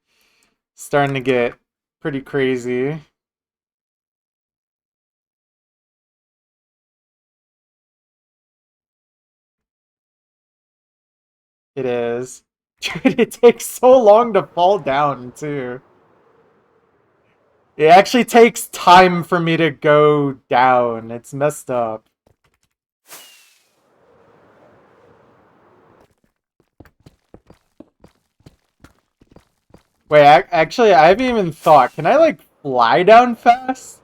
get pretty crazy. It is. Dude, it takes so long to fall down too. It actually takes time for me to go down. It's messed up. Wait, actually, I haven't even thought. Can I, like, fly down fast?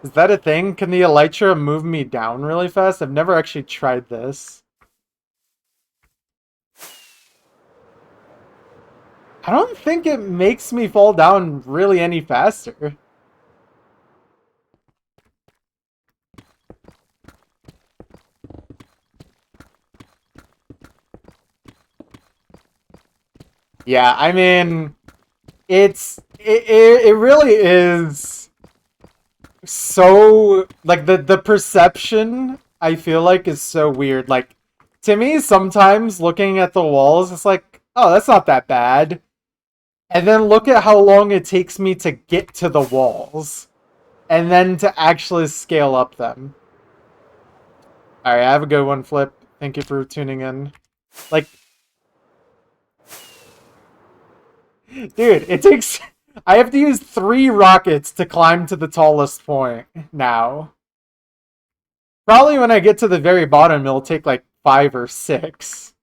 Is that a thing? Can the Elytra move me down really fast? I've never actually tried this. I don't think it makes me fall down really any faster. Yeah, I mean, it really is so, like, the perception I feel like is so weird. Like, to me, sometimes looking at the walls, it's like, oh, that's not that bad. And then look at how long it takes me to get to the walls. And then to actually scale up them. Alright, have a good one, Flip. Thank you for tuning in. Like, dude, it takes... I have to use 3 rockets to climb to the tallest point now. Probably when I get to the very bottom, it'll take like 5 or 6.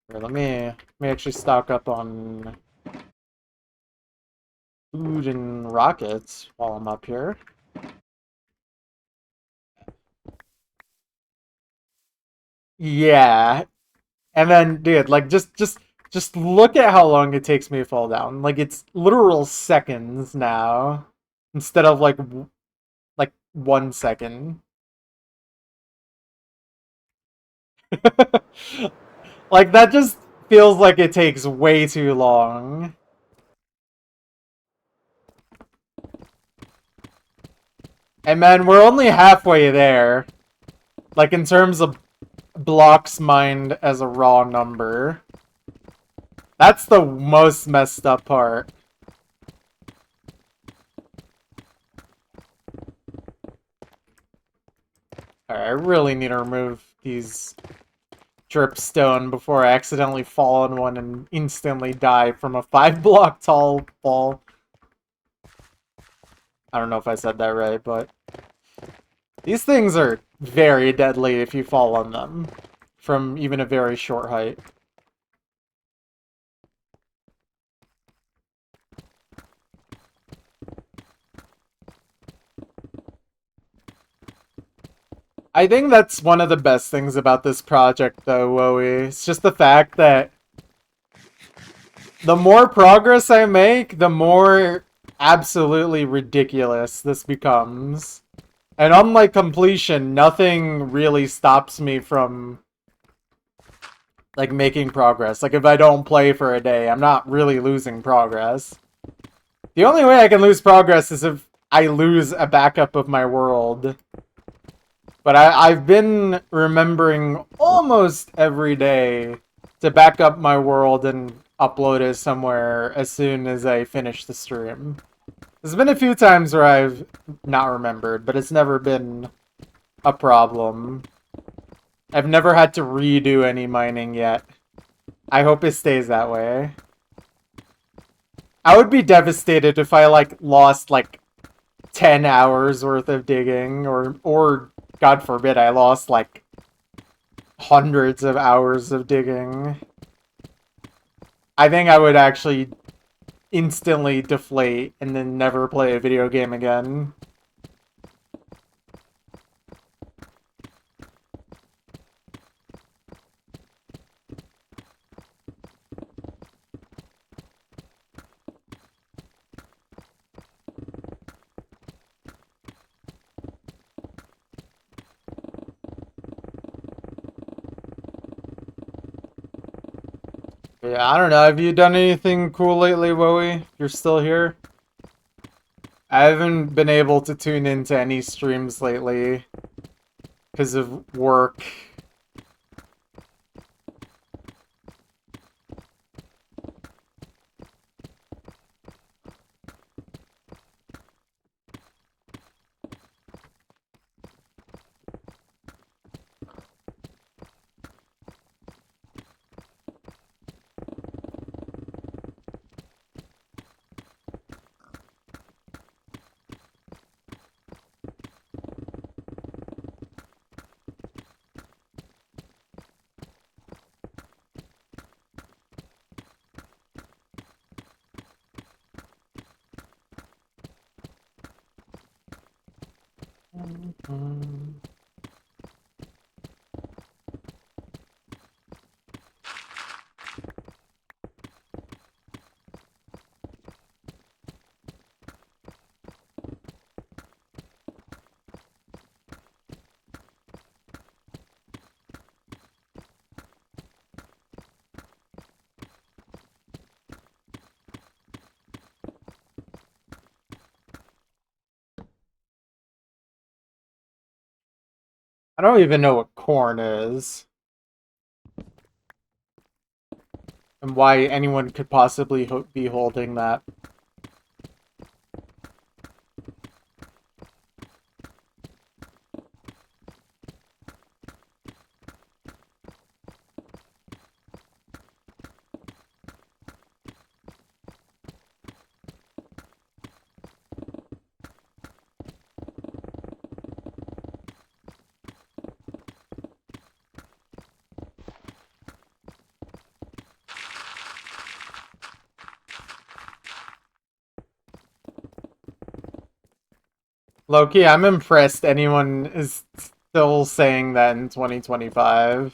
Here, let me actually stock up on food and rockets while I'm up here. Yeah. And then, dude, like, just look at how long it takes me to fall down. Like, it's literal seconds now. Instead of, like 1 second. Like, that just feels like it takes way too long. And man, we're only halfway there. Like, in terms of blocks mined as a raw number. That's the most messed up part. Alright, I really need to remove these dripstone before I accidentally fall on one and instantly die from a 5-block tall fall. I don't know if I said that right, but these things are very deadly if you fall on them from even a very short height. I think that's one of the best things about this project, though, Wowie. It's just the fact that the more progress I make, the more absolutely ridiculous this becomes. And unlike completion, nothing really stops me from, like, making progress. Like, if I don't play for a day, I'm not really losing progress. The only way I can lose progress is if I lose a backup of my world. But I've been remembering almost every day to back up my world and upload it somewhere as soon as I finish the stream. There's been a few times where I've not remembered, but it's never been a problem. I've never had to redo any mining yet. I hope it stays that way. I would be devastated if I, like, lost, like, 10 hours worth of digging, or God forbid, I lost, like, hundreds of hours of digging. I think I would actually instantly deflate and then never play a video game again. Yeah, I don't know. Have you done anything cool lately, Woey? You're still here? I haven't been able to tune into any streams lately because of work. I don't even know what corn is and why anyone could possibly be holding that. Loki, I'm impressed anyone is still saying that in 2025.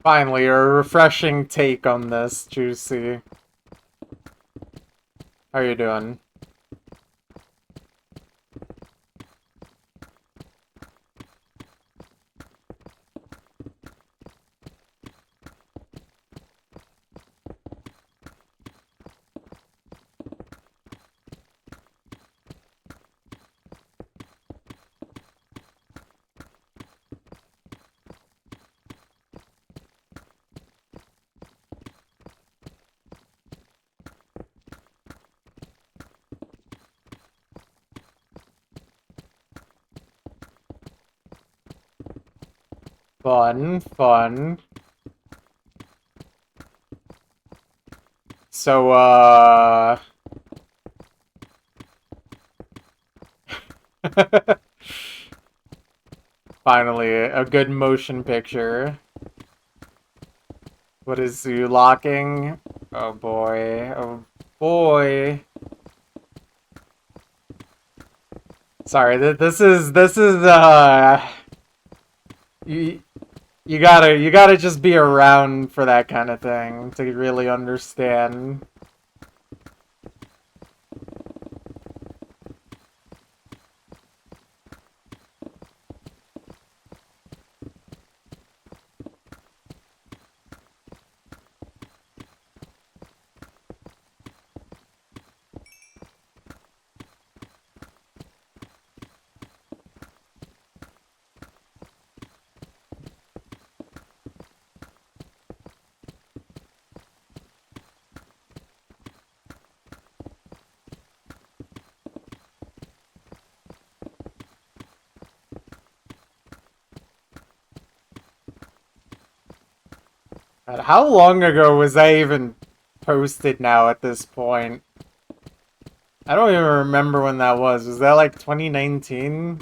Finally, a refreshing take on this, Juicy. How you doing? Fun, fun. So, finally, a good motion picture. What is you locking? Oh boy, oh boy. Sorry, you, you gotta just be around for that kind of thing to really understand. God, how long ago was I even posted now at this point. I don't even remember when that was. Was that like 2019?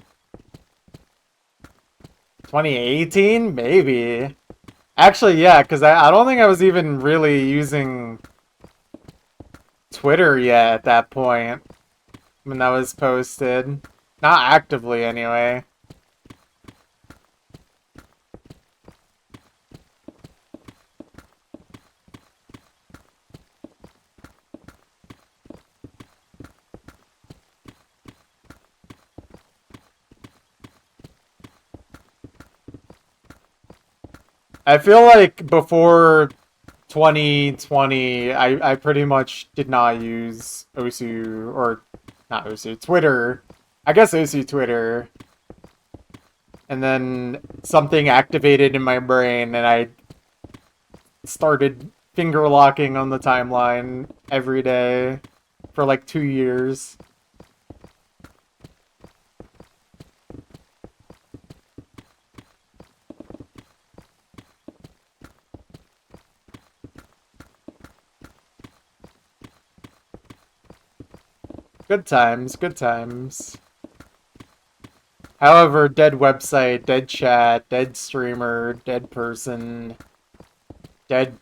2018? Maybe. Actually, yeah, because I don't think I was even really using Twitter yet at that point when that was posted. Not actively, anyway. I feel like before 2020, I pretty much did not use OSU, or not OSU, Twitter. I guess OSU Twitter. And then something activated in my brain and I started finger locking on the timeline every day for like 2 years. Good times, good times. However, dead website, dead chat, dead streamer, dead person, dead...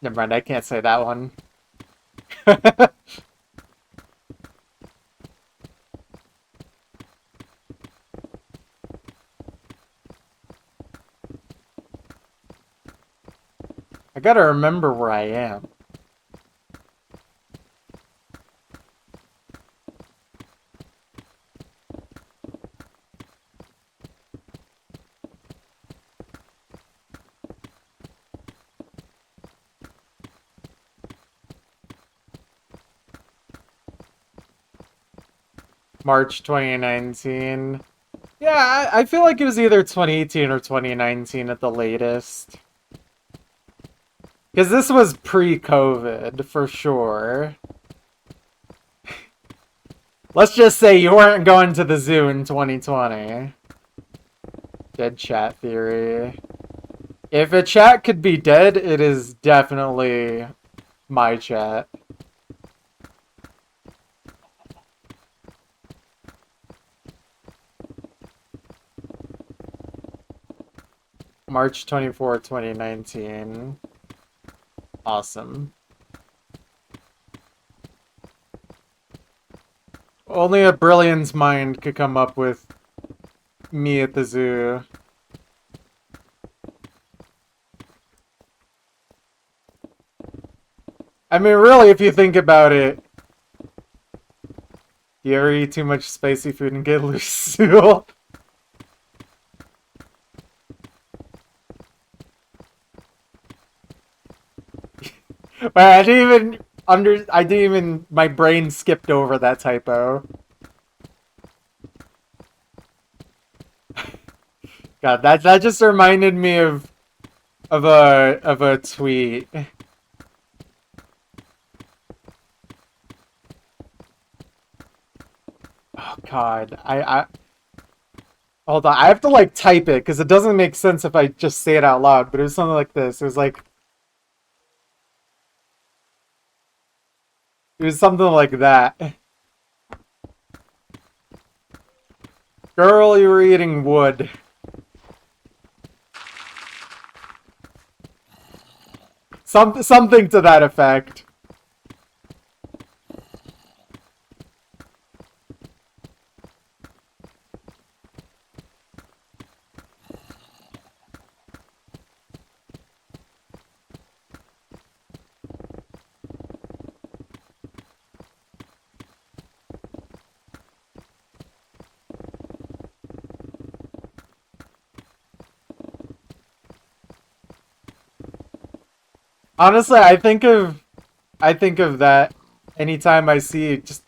Never mind, I can't say that one. I gotta remember where I am. March 2019. Yeah, I feel like it was either 2018 or 2019 at the latest. Because this was pre-COVID, for sure. Let's just say you weren't going to the zoo in 2020. Dead chat theory. If a chat could be dead, it is definitely my chat. March 24, 2019. Awesome. Only a brilliant mind could come up with me at the zoo. I mean, really, if you think about it, you ever eat too much spicy food and get loose stool? But I didn't even, my brain skipped over that typo. God, that just reminded me of a tweet. Oh God, hold on, I have to like type it because it doesn't make sense if I just say it out loud. But it was something like this. It was something like that. Girl, you were eating wood. Something to that effect. Honestly, I think of that anytime I see just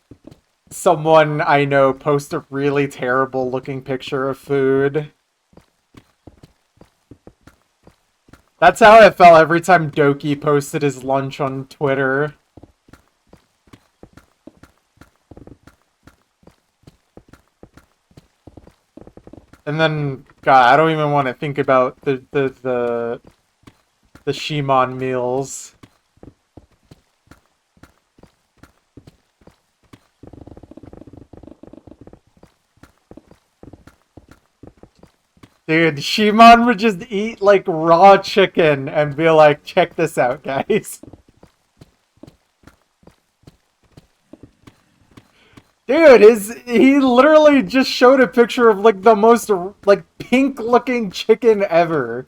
someone I know post a really terrible looking picture of food. That's how I felt every time Doki posted his lunch on Twitter. And then, God, I don't even want to think about the Shimon meals. Dude, Shimon would just eat like raw chicken and be like, check this out, guys. Dude, he literally just showed a picture of like the most like pink looking chicken ever.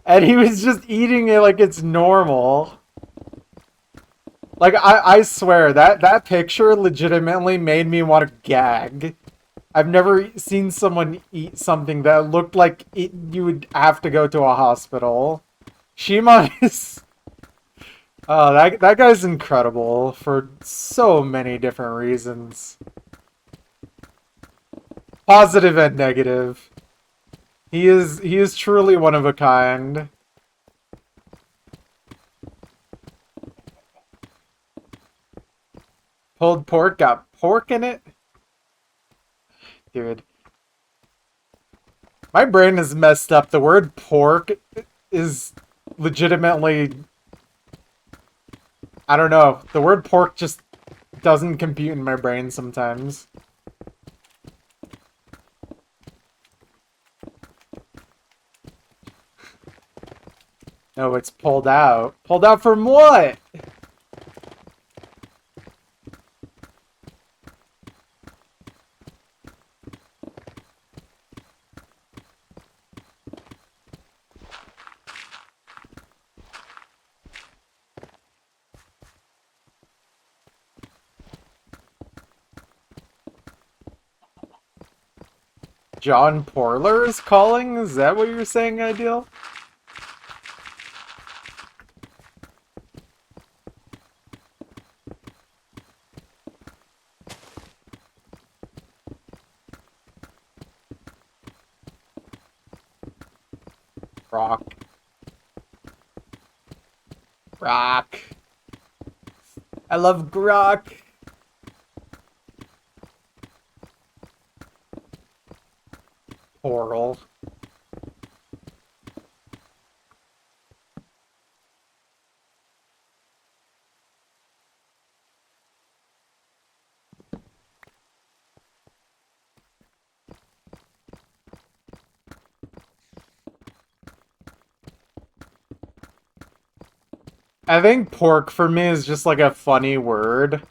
And he was just eating it like it's normal. Like I swear that picture legitimately made me want to gag. I've never seen someone eat something that looked like you would have to go to a hospital. Shimon is... Oh, that guy's incredible for so many different reasons. Positive and negative. He is truly one of a kind. Pulled pork got pork in it? Dude. My brain is messed up. The word pork is legitimately... I don't know. The word pork just doesn't compute in my brain sometimes. No, it's pulled out. Pulled out from what? John Porler is calling? Is that what you're saying, Ideal? Rock. Rock. I love grok. Portal. I think pork for me is just like a funny word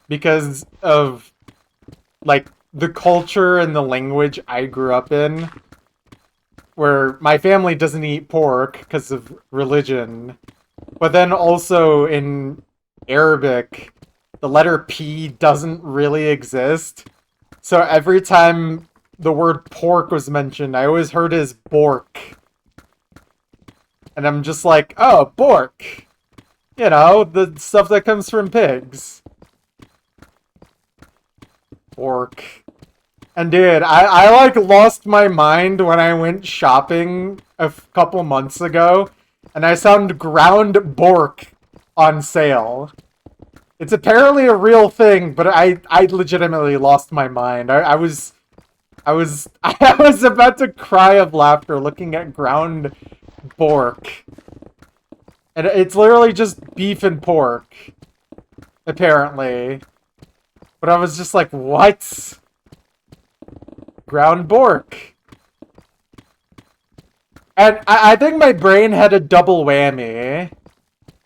because of like the culture and the language I grew up in, where my family doesn't eat pork because of religion, but then also in Arabic, the letter P doesn't really exist. So every time the word pork was mentioned, I always heard as bork. And I'm just like, oh, bork. You know, the stuff that comes from pigs. Bork. And dude, I like lost my mind when I went shopping a couple months ago, and I found ground bork on sale. It's apparently a real thing, but I legitimately lost my mind. I was I was about to cry of laughter looking at ground pork. And it's literally just beef and pork, apparently. But I was just like, what? Ground pork. And I think my brain had a double whammy.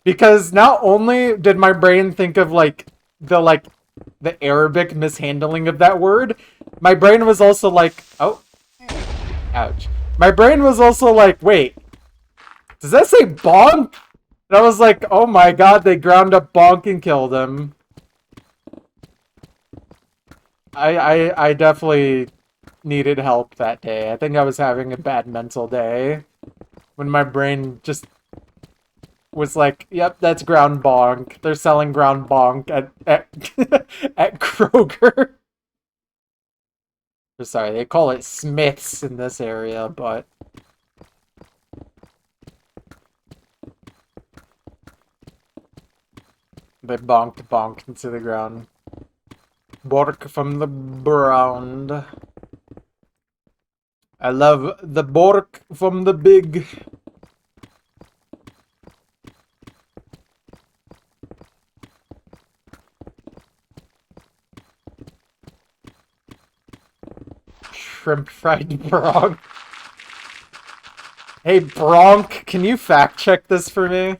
Because not only did my brain think of the Arabic mishandling of that word, my brain was also like, oh, ouch. My brain was also like, wait, does that say bonk? And I was like, oh my god, they ground up bonk and killed him. I definitely needed help that day. I think I was having a bad mental day. When my brain just was like, yep, that's ground bonk. They're selling ground bonk at at Kroger. Or sorry, they call it Smith's in this area, but they bonked into the ground. Bork from the ground. I love the bork from the big. Shrimp fried frog. Hey, Bronk, can you fact check this for me?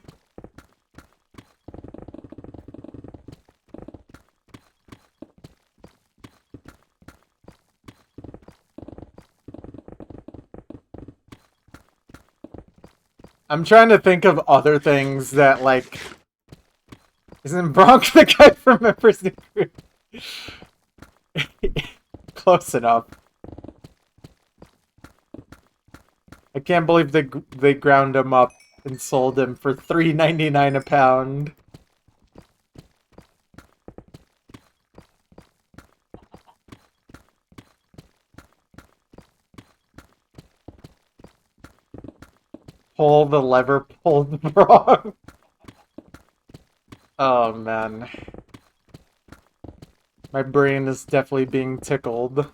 I'm trying to think of other things that, like... Isn't Bronk the guy from Members New Crew? Close enough. I can't believe they ground him up and sold him for $3.99 a pound. Pull the lever pulled wrong. Oh man. My brain is definitely being tickled.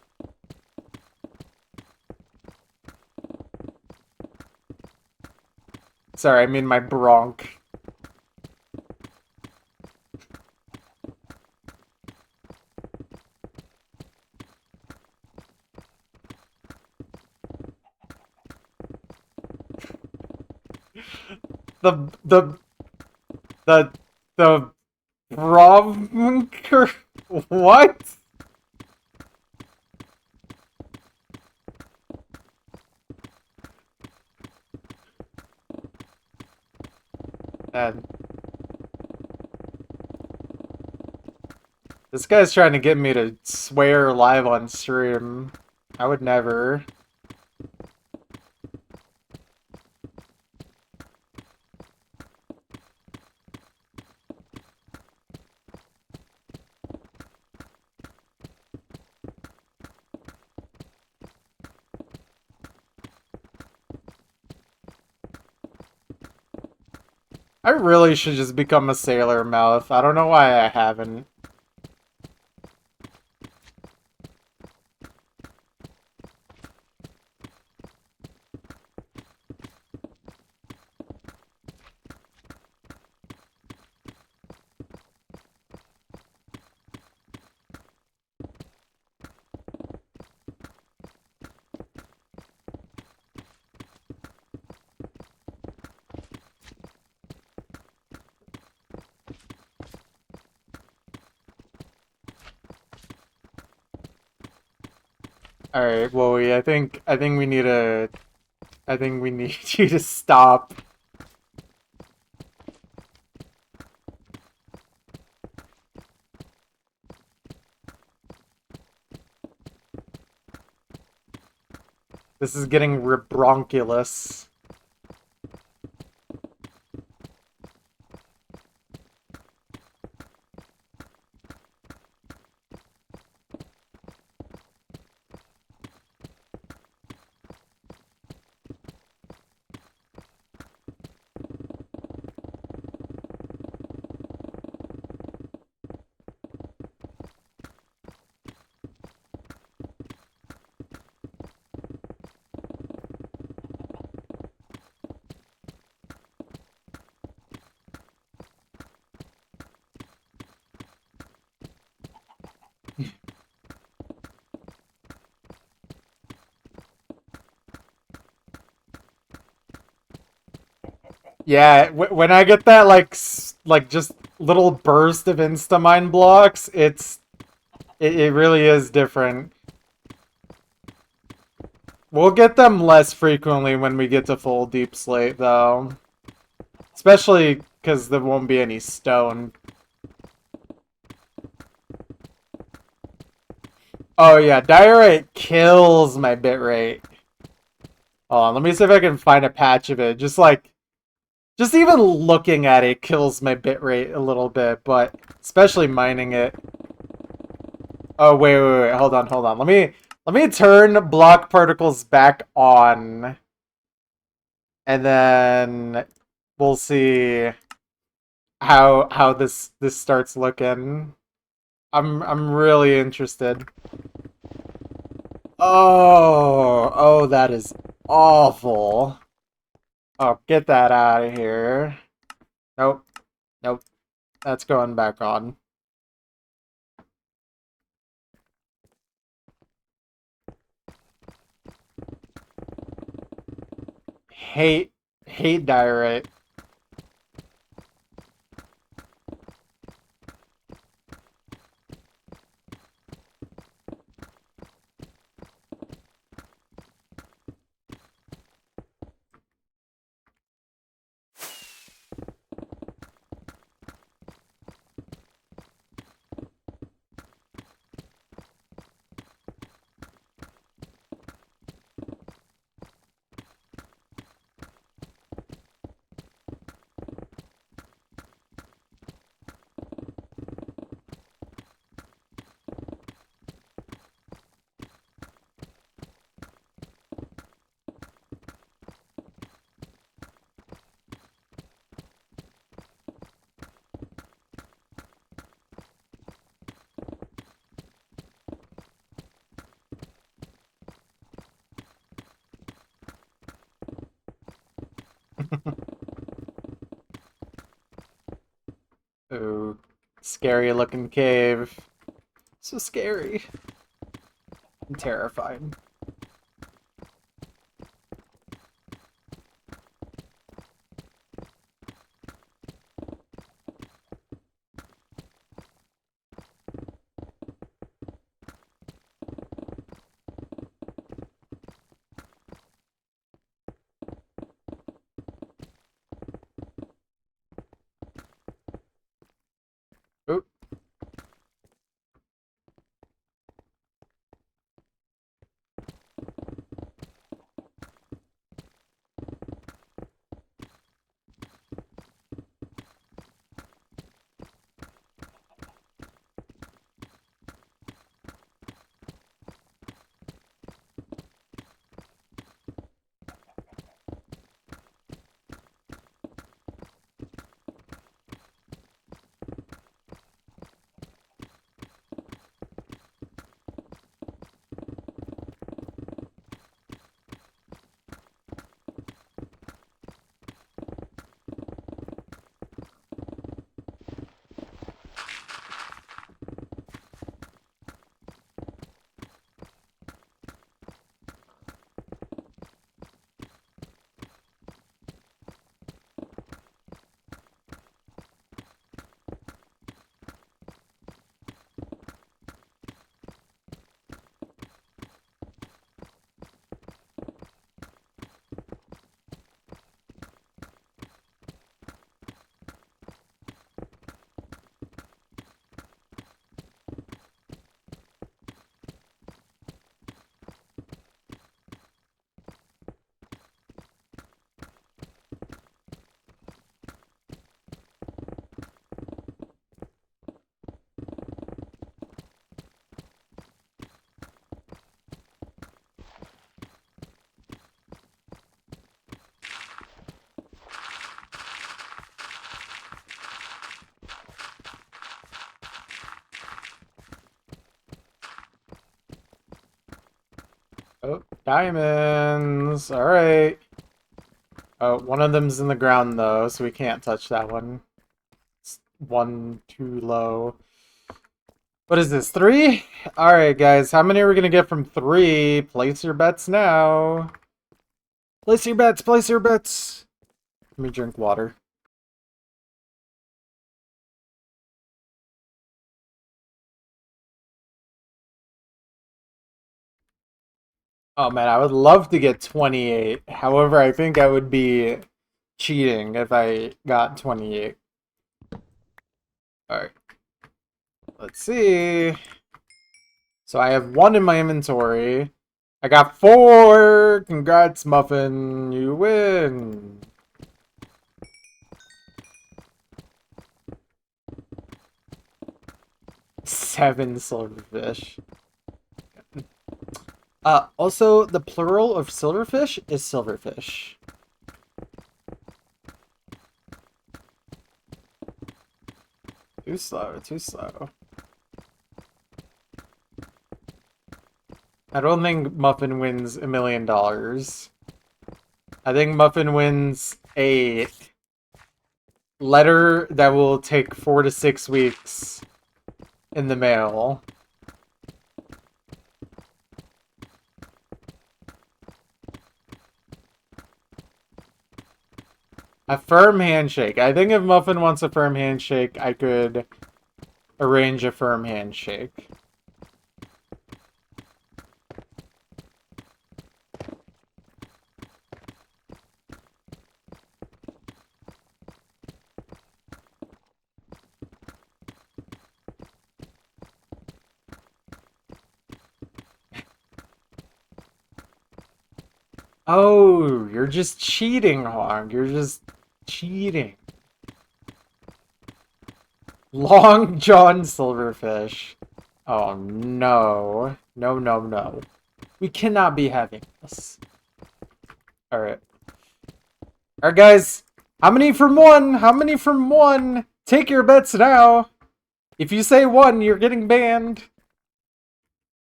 Sorry, I mean my bronch. The the the broncher. What? And this guy's trying to get me to swear live on stream. I would never. I really should just become a sailor mouth. I don't know why I haven't. Alright, well, I think we need to... I think we need you to stop. This is getting rebronculous. Yeah, when I get that, like just little burst of Instamind blocks, it really is different. We'll get them less frequently when we get to full Deep Slate, though. Especially because there won't be any stone. Oh yeah, diorite kills my bitrate. Hold on, let me see if I can find a patch of it. Just even looking at it kills my bitrate a little bit, but especially mining it. Oh wait, hold on. Let me turn block particles back on, and then we'll see how this starts looking. I'm really interested. Oh, that is awful. Oh, get that out of here. Nope. Nope. That's going back on. hate diorite. Oh, scary looking cave. So scary. I'm terrified. Oh, oh, diamonds. All right. Oh, one of them's in the ground though, so we can't touch that one. It's one too low. What is this? 3? All right, guys. How many are we gonna get from 3? Place your bets now. Place your bets. Place your bets. Let me drink water. Oh man, I would love to get 28. However, I think I would be cheating if I got 28. Alright, let's see. So I have 1 in my inventory. I got 4! Congrats, Muffin. You win. Seven silverfish. Also, the plural of silverfish is silverfish. Too slow, too slow. I don't think Muffin wins $1 million. I think Muffin wins a letter that will take 4 to 6 weeks in the mail. A firm handshake. I think if Muffin wants a firm handshake, I could arrange a firm handshake. Oh, you're just cheating, Hog. You're just cheating. Long John Silverfish. Oh, no. No, no, no. We cannot be having this. Alright. Alright, guys. How many from one? How many from one? Take your bets now. If you say one, you're getting banned.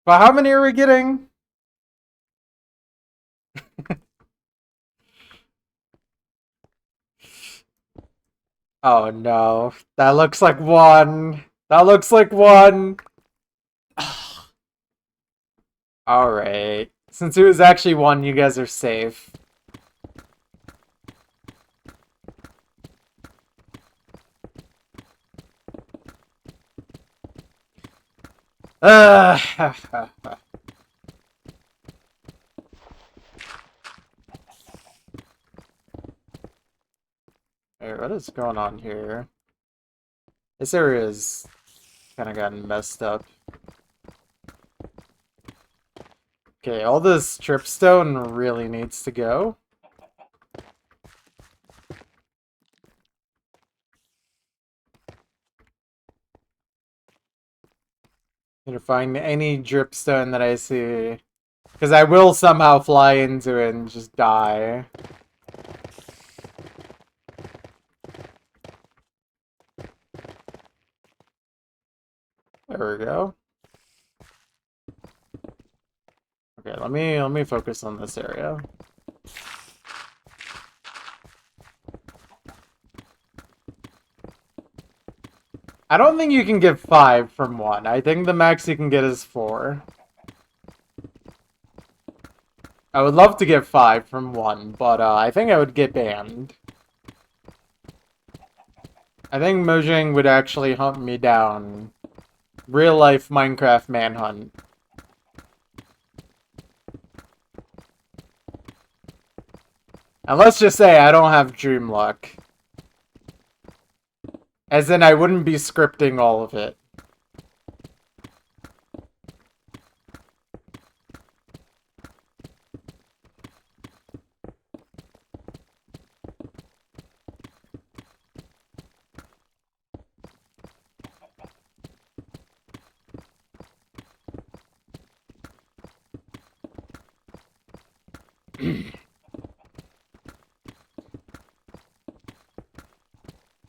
But how many are we getting? Oh no. That looks like one. That looks like one. Alright. Since it was actually one, you guys are safe. Hey, what is going on here? This area is kind of gotten messed up. Okay, all this tripstone really needs to go. Gonna find any dripstone that I see. Because I will somehow fly into it and just die. There we go. Okay, let me focus on this area. I don't think you can get 5 from 1. I think the max you can get is 4. I would love to get 5 from 1, but I think I would get banned. I think Mojang would actually hunt me down. Real life Minecraft manhunt. And let's just say I don't have dream luck. As in, I wouldn't be scripting all of it.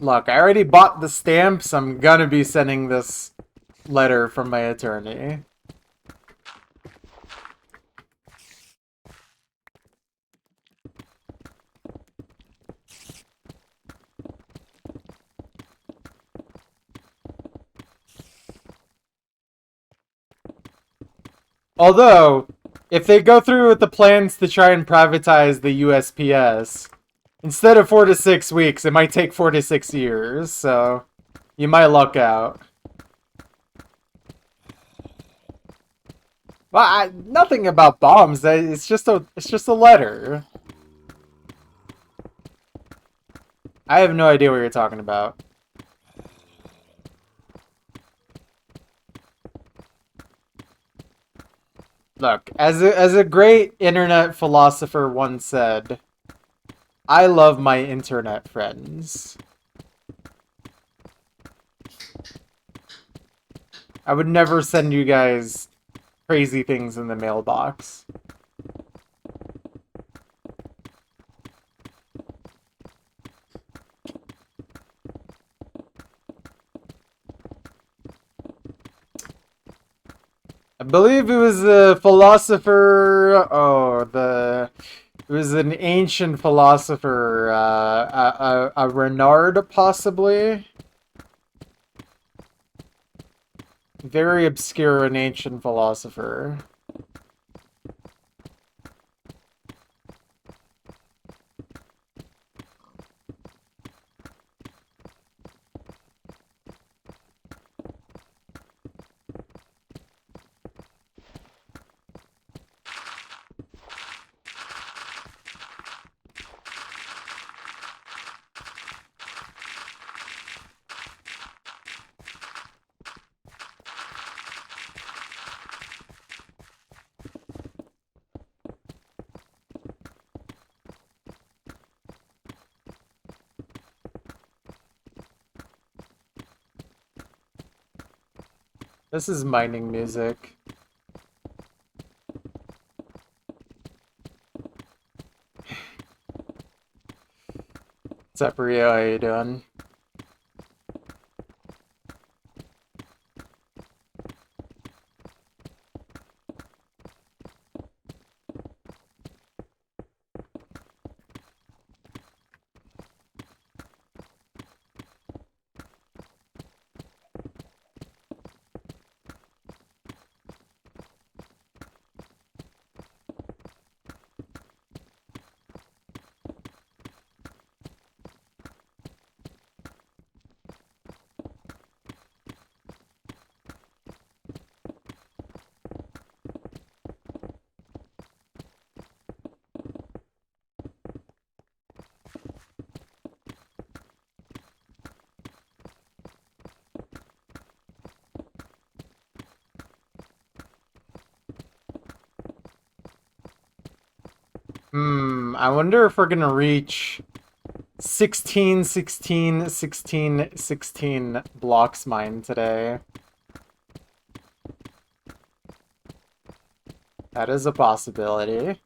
Look, I already bought the stamps. I'm gonna be sending this letter from my attorney. Although, if they go through with the plans to try and privatize the USPS, instead of 4 to 6 weeks, it might take 4 to 6 years, so you might luck out. Well, nothing about bombs. It's just a letter. I have no idea what you're talking about. Look, as a great internet philosopher once said, I love my internet friends. I would never send you guys crazy things in the mailbox. I believe it was a philosopher. It was an ancient philosopher, a Renard, possibly. Very obscure and ancient philosopher. This is mining music. What's up, Rio? How you doing? I wonder if we're gonna reach 16, 16, 16, 16 blocks mined today. That is a possibility.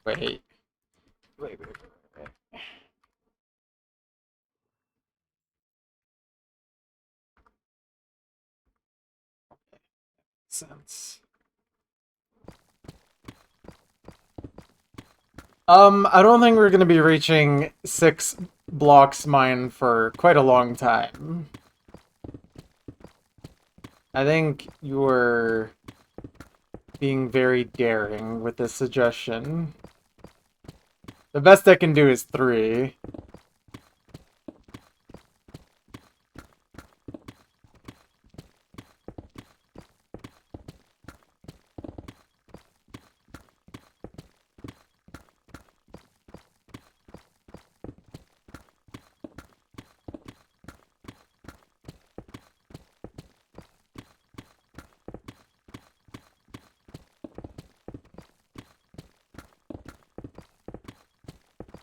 Wait. Wait. Sense. I don't think we're gonna be reaching 6 blocks mine for quite a long time. I think you were being very daring with this suggestion. The best I can do is 3.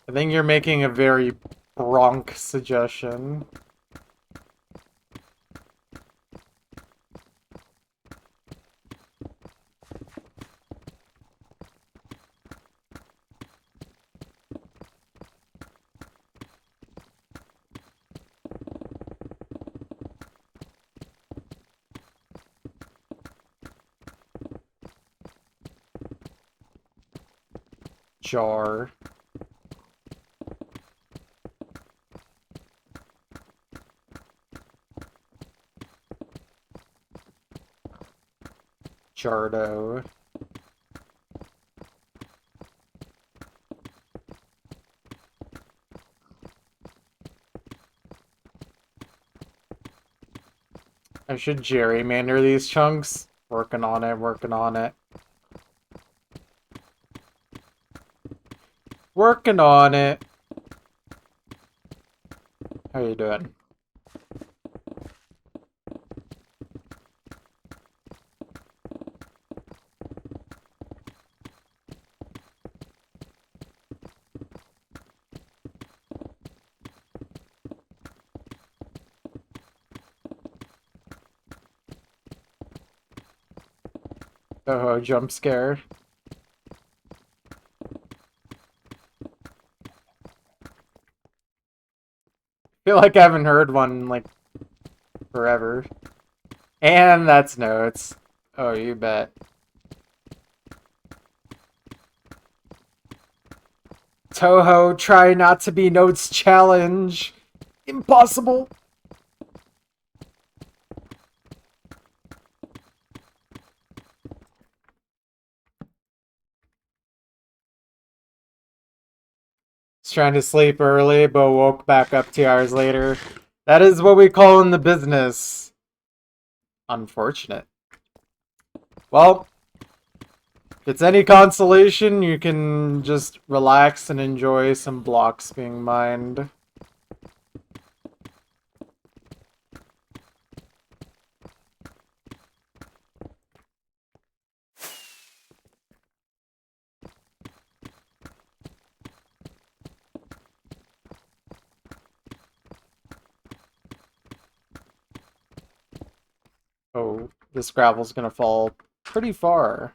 I think you're making a very Bronk suggestion. Jar. Jardo. I should gerrymander these chunks. Working on it, working on it. Working on it. How you doing? Oh, jump scare. Feel like I haven't heard one in, like, forever. And that's notes. Oh, you bet. Toho, try not to be notes challenge. Impossible. Was trying to sleep early, but woke back up 2 hours later. That is what we call in the business. Unfortunate. Well, If it's any consolation, you can just relax and enjoy some blocks being mined. Oh, this gravel's gonna fall pretty far.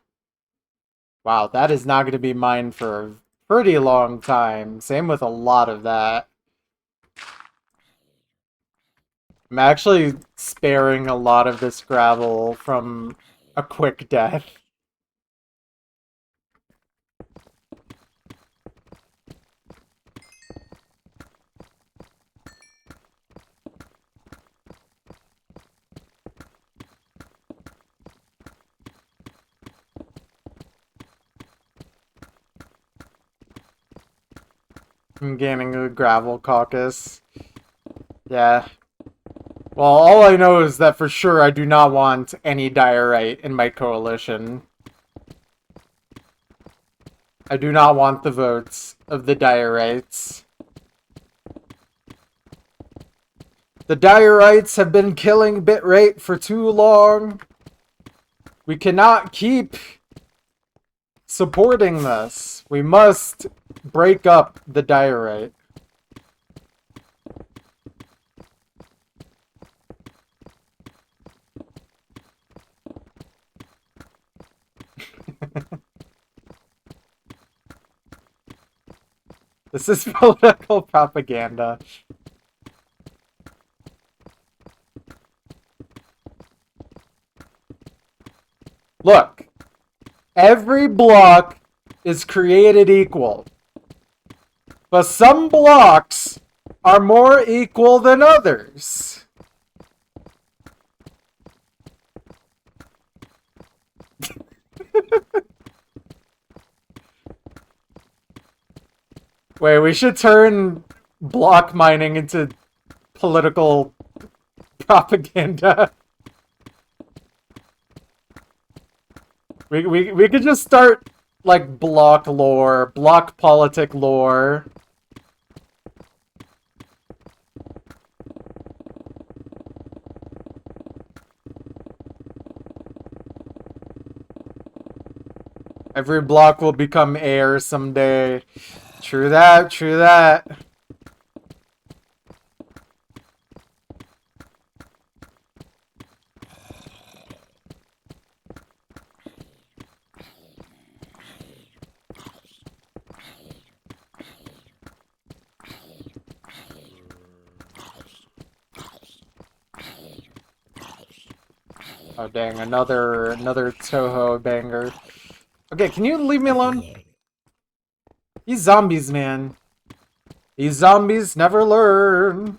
Wow, that is not gonna be mined for a pretty long time. Same with a lot of that. I'm actually sparing a lot of this gravel from a quick death. I'm gaining a gravel caucus. Yeah. Well, all I know is that for sure I do not want any diorite in my coalition. I do not want the votes of the diorites. The diorites have been killing bitrate for too long. We cannot keep supporting this. We must break up the diorite. This is political propaganda. Look, every block is created equal. But some blocks are more equal than others. Wait, we should turn block mining into political propaganda. We could just start like block lore, block politic lore. Every block will become air someday. True that, true that. Oh dang, another Toho banger. Okay, can you leave me alone? These zombies, man. These zombies never learn.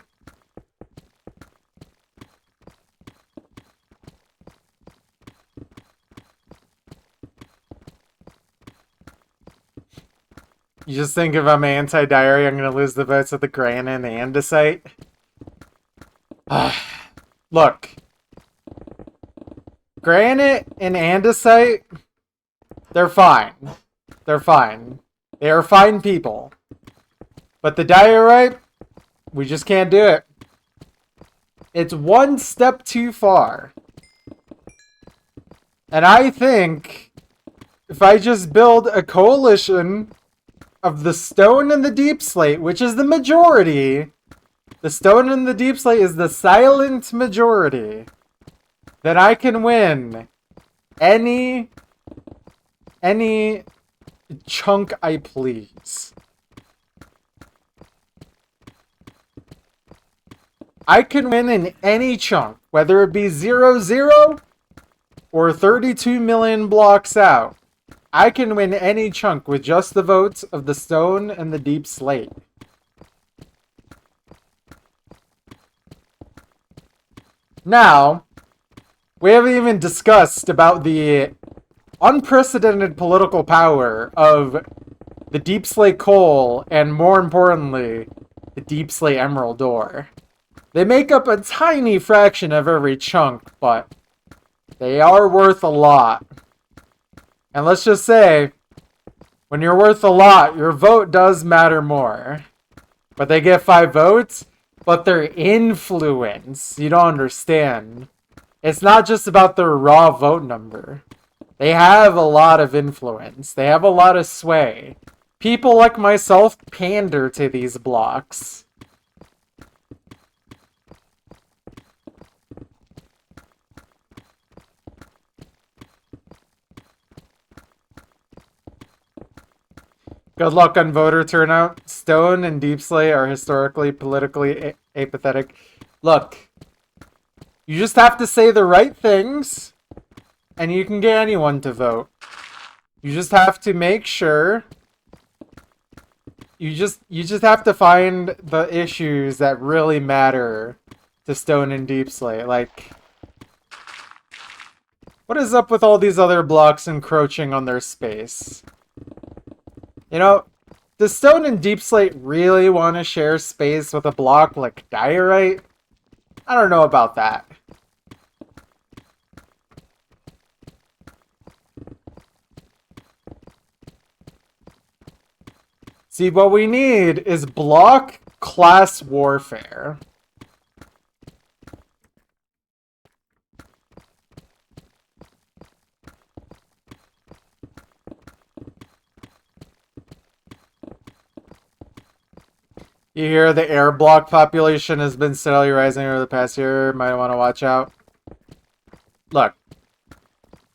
You just think if I'm anti-diary, I'm gonna lose the votes of the granite and the andesite? Look. Granite and andesite, they're fine. They're fine. They are fine people. But the diorite, we just can't do it. It's one step too far. And I think if I just build a coalition of the stone and the deep slate, which is the majority, the stone and the deep slate is the silent majority, then I can win any chunk I please. I can win in any chunk, whether it be 0-0 or 32 million blocks out. I can win any chunk with just the votes of the stone and the deep slate. Now, we haven't even discussed about the unprecedented political power of the deep slate coal and, more importantly, the deep slate emerald ore. They make up a tiny fraction of every chunk, but they are worth a lot. And let's just say, when you're worth a lot, your vote does matter more. But they get 5 votes, but their influence, you don't understand. It's not just about their raw vote number. They have a lot of influence. They have a lot of sway. People like myself pander to these blocks. Good luck on voter turnout. Stone and Deepslate are historically, politically apathetic. Look, you just have to say the right things, and you can get anyone to vote. You just have to make sure. You just have to find the issues that really matter to Stone and Deepslate. Like, what is up with all these other blocks encroaching on their space? You know, does Stone and Deepslate really want to share space with a block like Diorite? I don't know about that. See, what we need is block class warfare. You hear the air block population has been steadily rising over the past year. Might want to watch out. Look,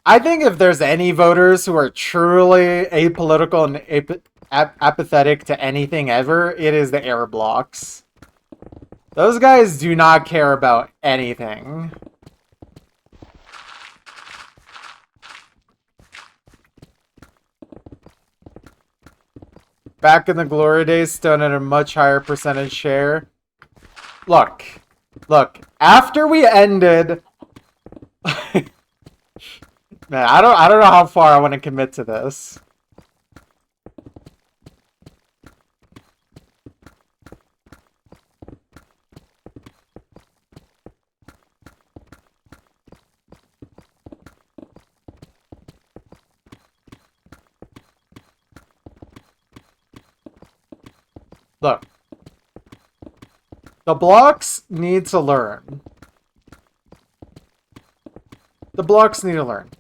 I think if there's any voters who are truly apolitical and apathetic to anything ever, it is the air blocks. Those guys do not care about anything. Back in the glory days, Stone had a much higher percentage share. Look, after we ended... Man, I don't know how far I want to commit to this. Look. The blocks need to learn. The blocks need to learn.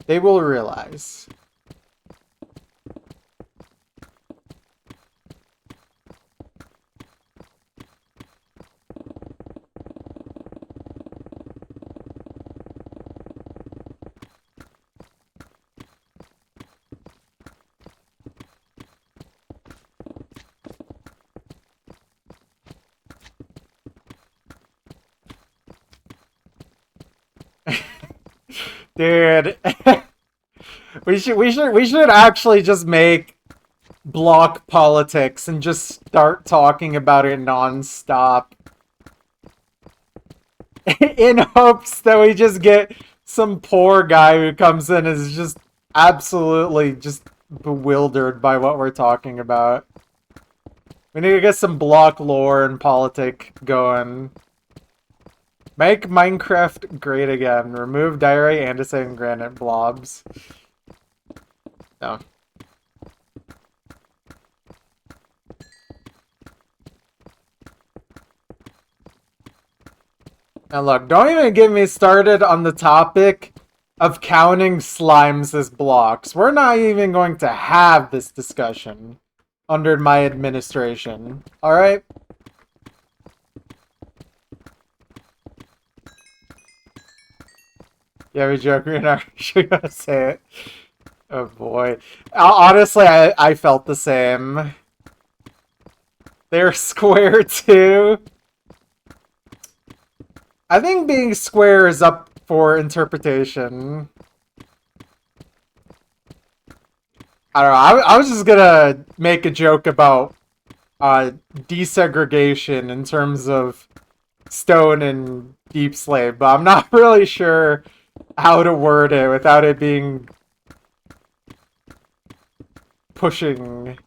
They will realize. Dude, we should actually just make block politics and just start talking about it non-stop. In hopes that we just get some poor guy who comes in and is just absolutely just bewildered by what we're talking about. We need to get some block lore and politic going. Make Minecraft great again. Remove diorite, andesite, and granite blobs. No. And look, don't even get me started on the topic of counting slimes as blocks. We're not even going to have this discussion under my administration. Alright? Yeah, we joke, we're not actually gonna say it. Oh boy. Honestly, I felt the same. They're square too. I think being square is up for interpretation. I don't know, I was just gonna make a joke about desegregation in terms of Stone and Deepslate, but I'm not really sure how to word it without it being pushing.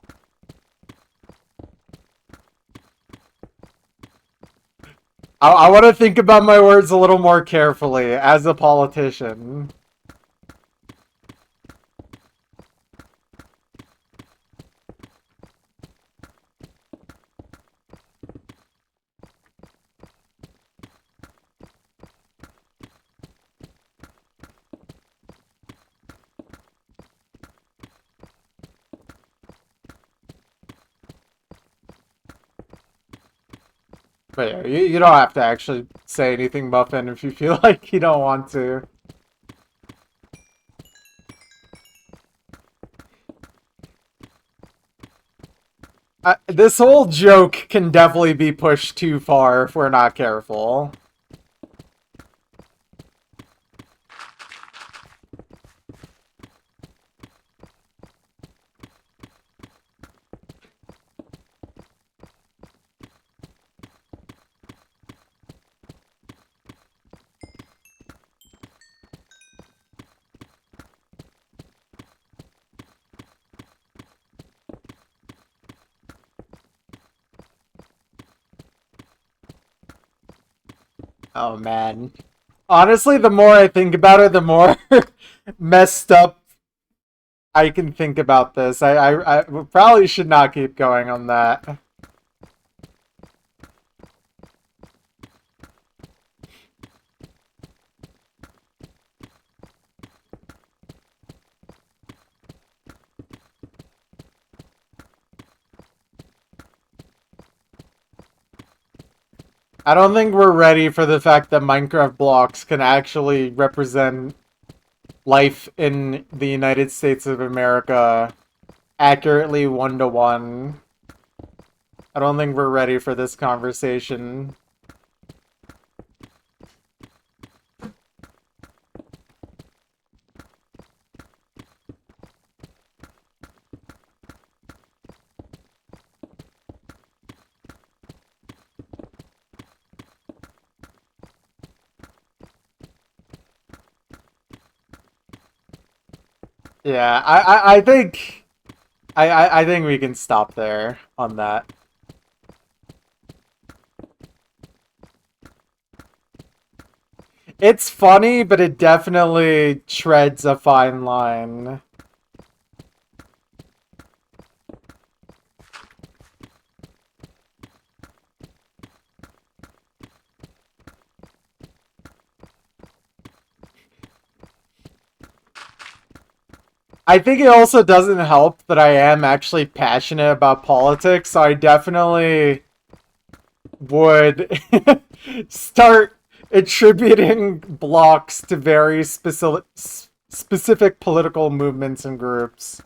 I want to think about my words a little more carefully as a politician. But yeah, you don't have to actually say anything, Muffin, if you feel like you don't want to. This whole joke can definitely be pushed too far if we're not careful. Oh man. Honestly, the more I think about it, the more messed up I can think about this. I probably should not keep going on that. I don't think we're ready for the fact that Minecraft blocks can actually represent life in the United States of America accurately 1-to-1. I don't think we're ready for this conversation. Yeah, I think I think we can stop there on that. It's funny, but it definitely treads a fine line. I think it also doesn't help that I am actually passionate about politics, so I definitely would start attributing blocks to very specific political movements and groups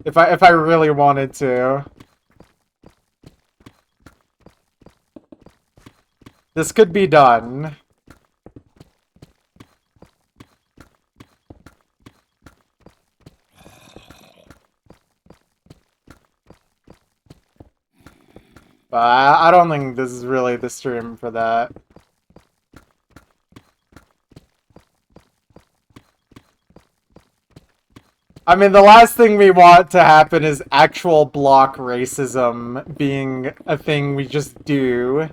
if I really wanted to. This could be done. But I don't think this is really the stream for that. I mean, the last thing we want to happen is actual block racism being a thing we just do.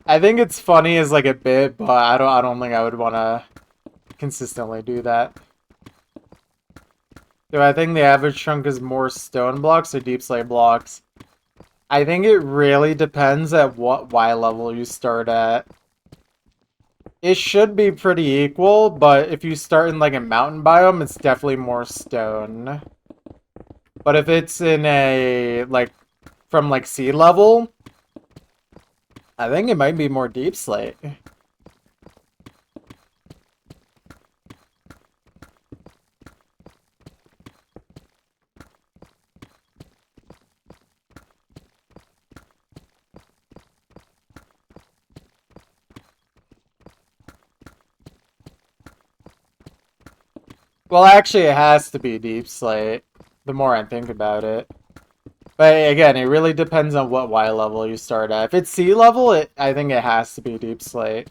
I think it's funny as like a bit, but I don't think I would want to consistently do that. Do I think the average chunk is more stone blocks or deep slate blocks? I think it really depends at what Y level you start at. It should be pretty equal, but if you start in like a mountain biome, it's definitely more stone. But if it's in a, like, from like sea level, I think it might be more deep slate. Well, actually, it has to be deep slate, the more I think about it. But again, it really depends on what Y level you start at. If it's sea level, I think it has to be deep slate.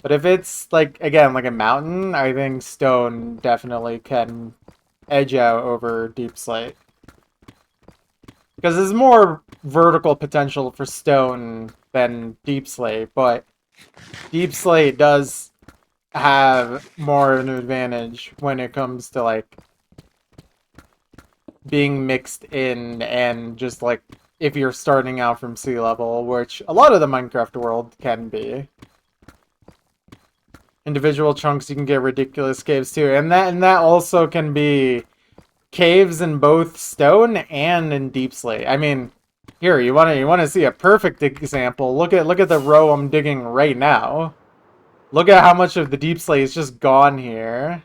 But if it's like again like a mountain, I think stone definitely can edge out over deep slate. Because there's more vertical potential for stone than deep slate, but deep slate does have more of an advantage when it comes to like being mixed in and just like if you're starting out from sea level, which a lot of the Minecraft world can be. Individual chunks you can get ridiculous caves too, and that also can be caves in both stone and in deep slate. I mean, here you want to see a perfect example. Look at the row I'm digging right now. Look at how much of the deep slate is just gone here.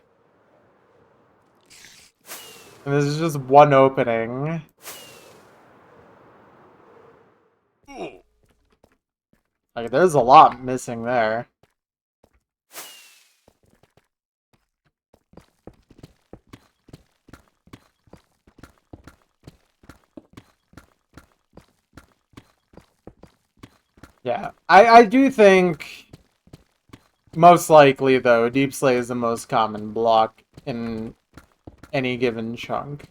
And this is just one opening. Like there's a lot missing there. Yeah. I do think most likely though, deep slate is the most common block in any given chunk.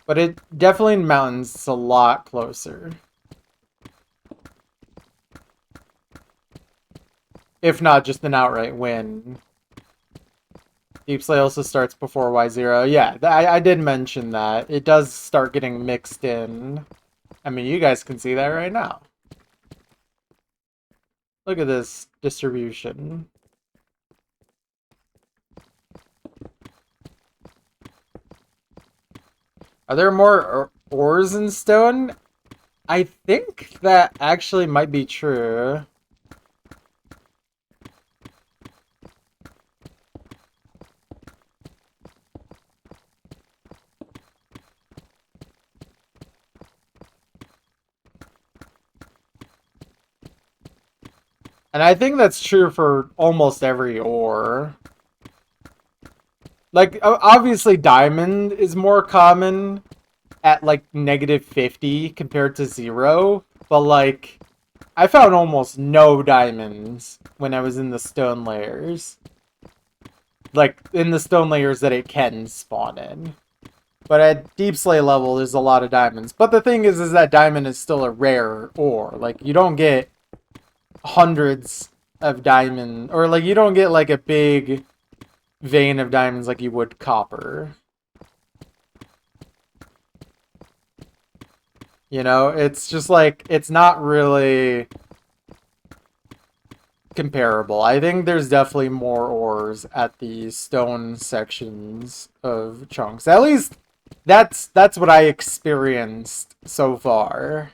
But it definitely in mountains it's a lot closer. If not just an outright win. Deep slate also starts before Y0. Yeah, I did mention that. It does start getting mixed in. I mean, you guys can see that right now. Look at this distribution. Are there more ores in stone? I think that actually might be true. And I think that's true for almost every ore. Like, obviously diamond is more common at, like, -50 compared to 0. But, like, I found almost no diamonds when I was in the stone layers. Like, in the stone layers that it can spawn in. But at deep slate level, there's a lot of diamonds. But the thing is that diamond is still a rare ore. Like, you don't get hundreds of diamond, or like you don't get like a big vein of diamonds like you would copper. You know, it's just like it's not really comparable. I think there's definitely more ores at the stone sections of chunks. At least that's what I experienced so far.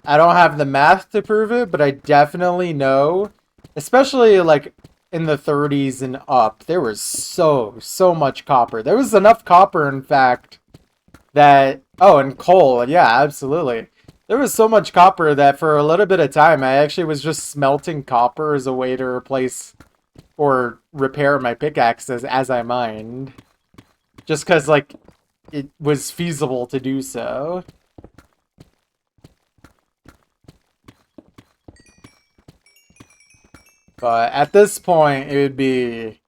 I don't have the math to prove it, but I definitely know, especially like in the 30s and up, there was so much copper. There was enough copper, in fact, that, oh, and coal, yeah, absolutely. There was so much copper that for a little bit of time, I actually was just smelting copper as a way to replace or repair my pickaxes as I mined. Just because, like, it was feasible to do so. But at this point, it would be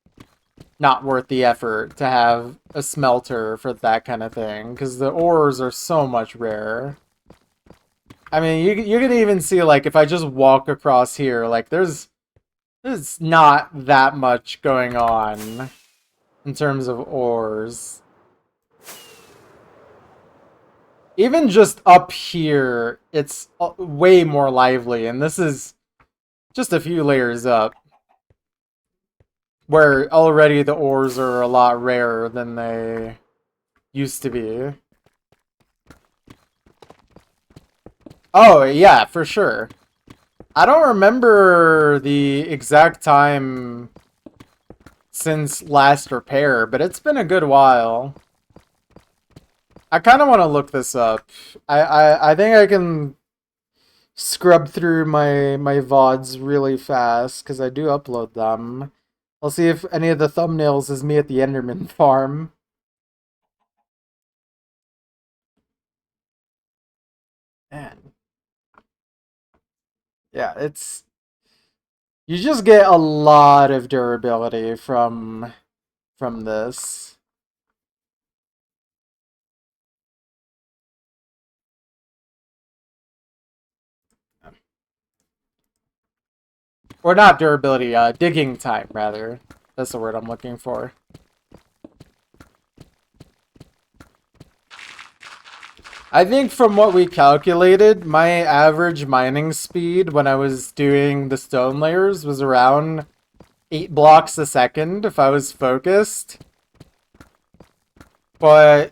not worth the effort to have a smelter for that kind of thing, because the ores are so much rarer. I mean, you can even see, like, if I just walk across here, like, there's not that much going on in terms of ores. Even just up here, it's way more lively, and this is just a few layers up, where already the ores are a lot rarer than they used to be. Oh, yeah, for sure. I don't remember the exact time since last repair, but it's been a good while. I kind of want to look this up. I think I can scrub through my VODs really fast, because I do upload them. I'll see if any of the thumbnails is me at the Enderman farm. Man. Yeah, it's... You just get a lot of durability from this. Or not durability, digging time, rather. That's the word I'm looking for. I think from what we calculated, my average mining speed when I was doing the stone layers was around 8 blocks a second if I was focused. But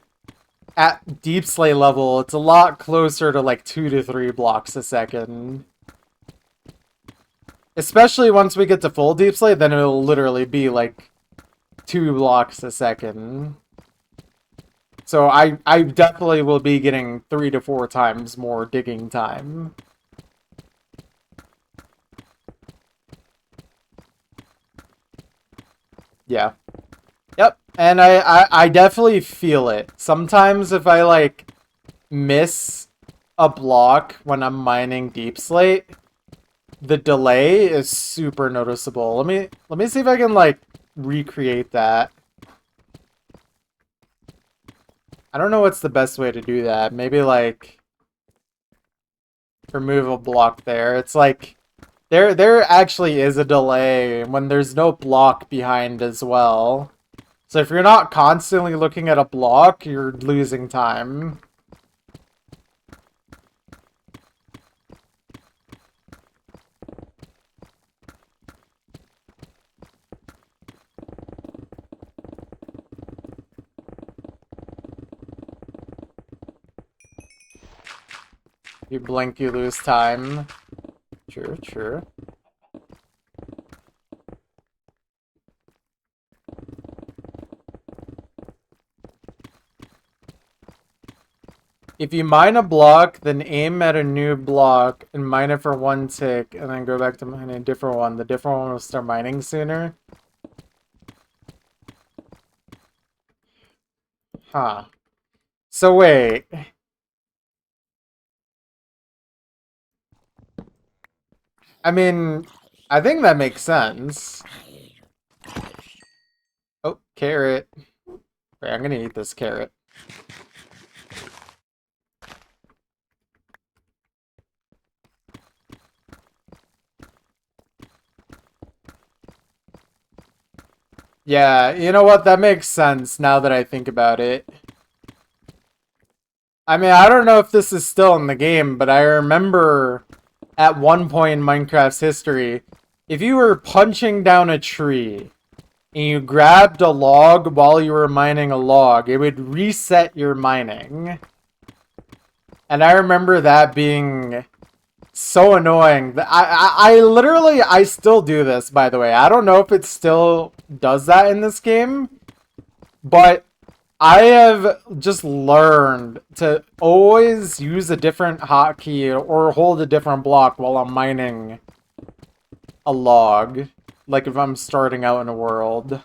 at deep slate level, it's a lot closer to like 2 to 3 blocks a second. Especially once we get to full deep slate, then it'll literally be like 2 blocks a second. So I definitely will be getting 3 to 4 times more digging time. Yeah. Yep. And I definitely feel it. Sometimes if I like miss a block when I'm mining deep slate, the delay is super noticeable. Let me see if I can like recreate that. I don't know what's the best way to do that. Maybe like remove a block there. It's like there actually is a delay when there's no block behind as well. So if you're not constantly looking at a block, you're losing time. You blink, you lose time. True, true. If you mine a block, then aim at a new block and mine it for 1 tick, and then go back to mining a different one. The different one will start mining sooner. Huh. So wait. I mean, I think that makes sense. Oh, carrot. Wait, I'm gonna eat this carrot. Yeah, you know what? That makes sense now that I think about it. I mean, I don't know if this is still in the game, but I remember at one point in Minecraft's history, if you were punching down a tree and you grabbed a log while you were mining a log, it would reset your mining. And I remember that being so annoying. I literally, I still do this, by the way. I don't know if it still does that in this game, but I have just learned to always use a different hotkey or hold a different block while I'm mining a log. Like if I'm starting out in a world.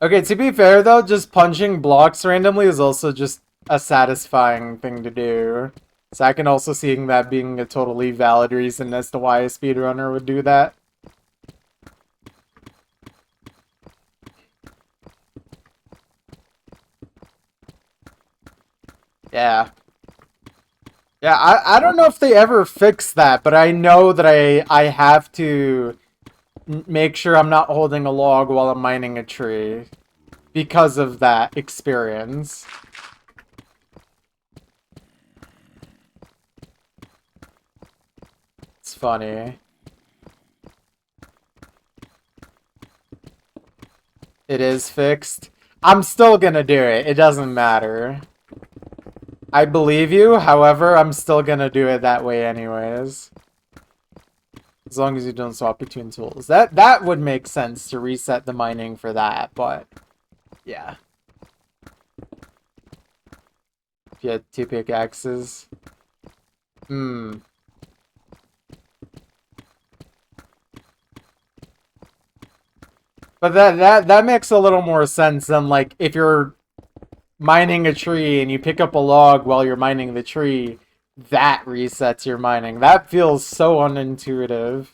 Okay, to be fair though, just punching blocks randomly is also just a satisfying thing to do. So I can also see that being a totally valid reason as to why a speedrunner would do that. Yeah. Yeah, I don't know if they ever fix that, but I know that I have to make sure I'm not holding a log while I'm mining a tree because of that experience. It's funny. It is fixed. I'm still gonna do it. It doesn't matter. I believe you, however, I'm still gonna do it that way anyways. As long as you don't swap between tools. That would make sense to reset the mining for that, but yeah. If you had 2 pickaxes. Hmm. But that makes a little more sense than like if you're mining a tree and you pick up a log while you're mining the tree, that resets your mining. That feels so unintuitive.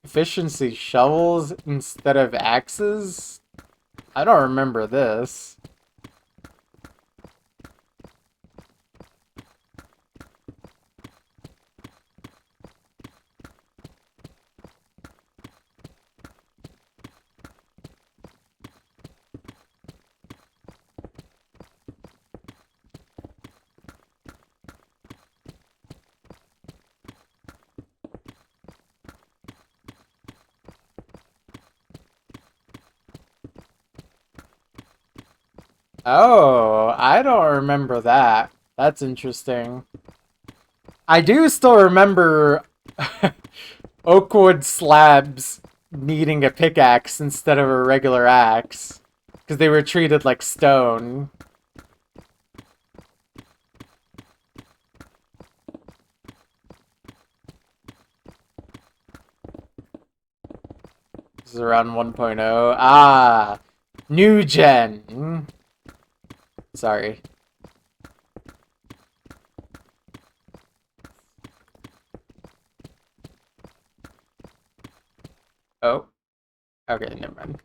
Efficiency shovels instead of axes? I don't remember this. Oh, I don't remember that. That's interesting. I do still remember Oakwood slabs needing a pickaxe instead of a regular axe. Because they were treated like stone. This is around 1.0. Ah, new gen. Sorry. Oh. Okay, never mind.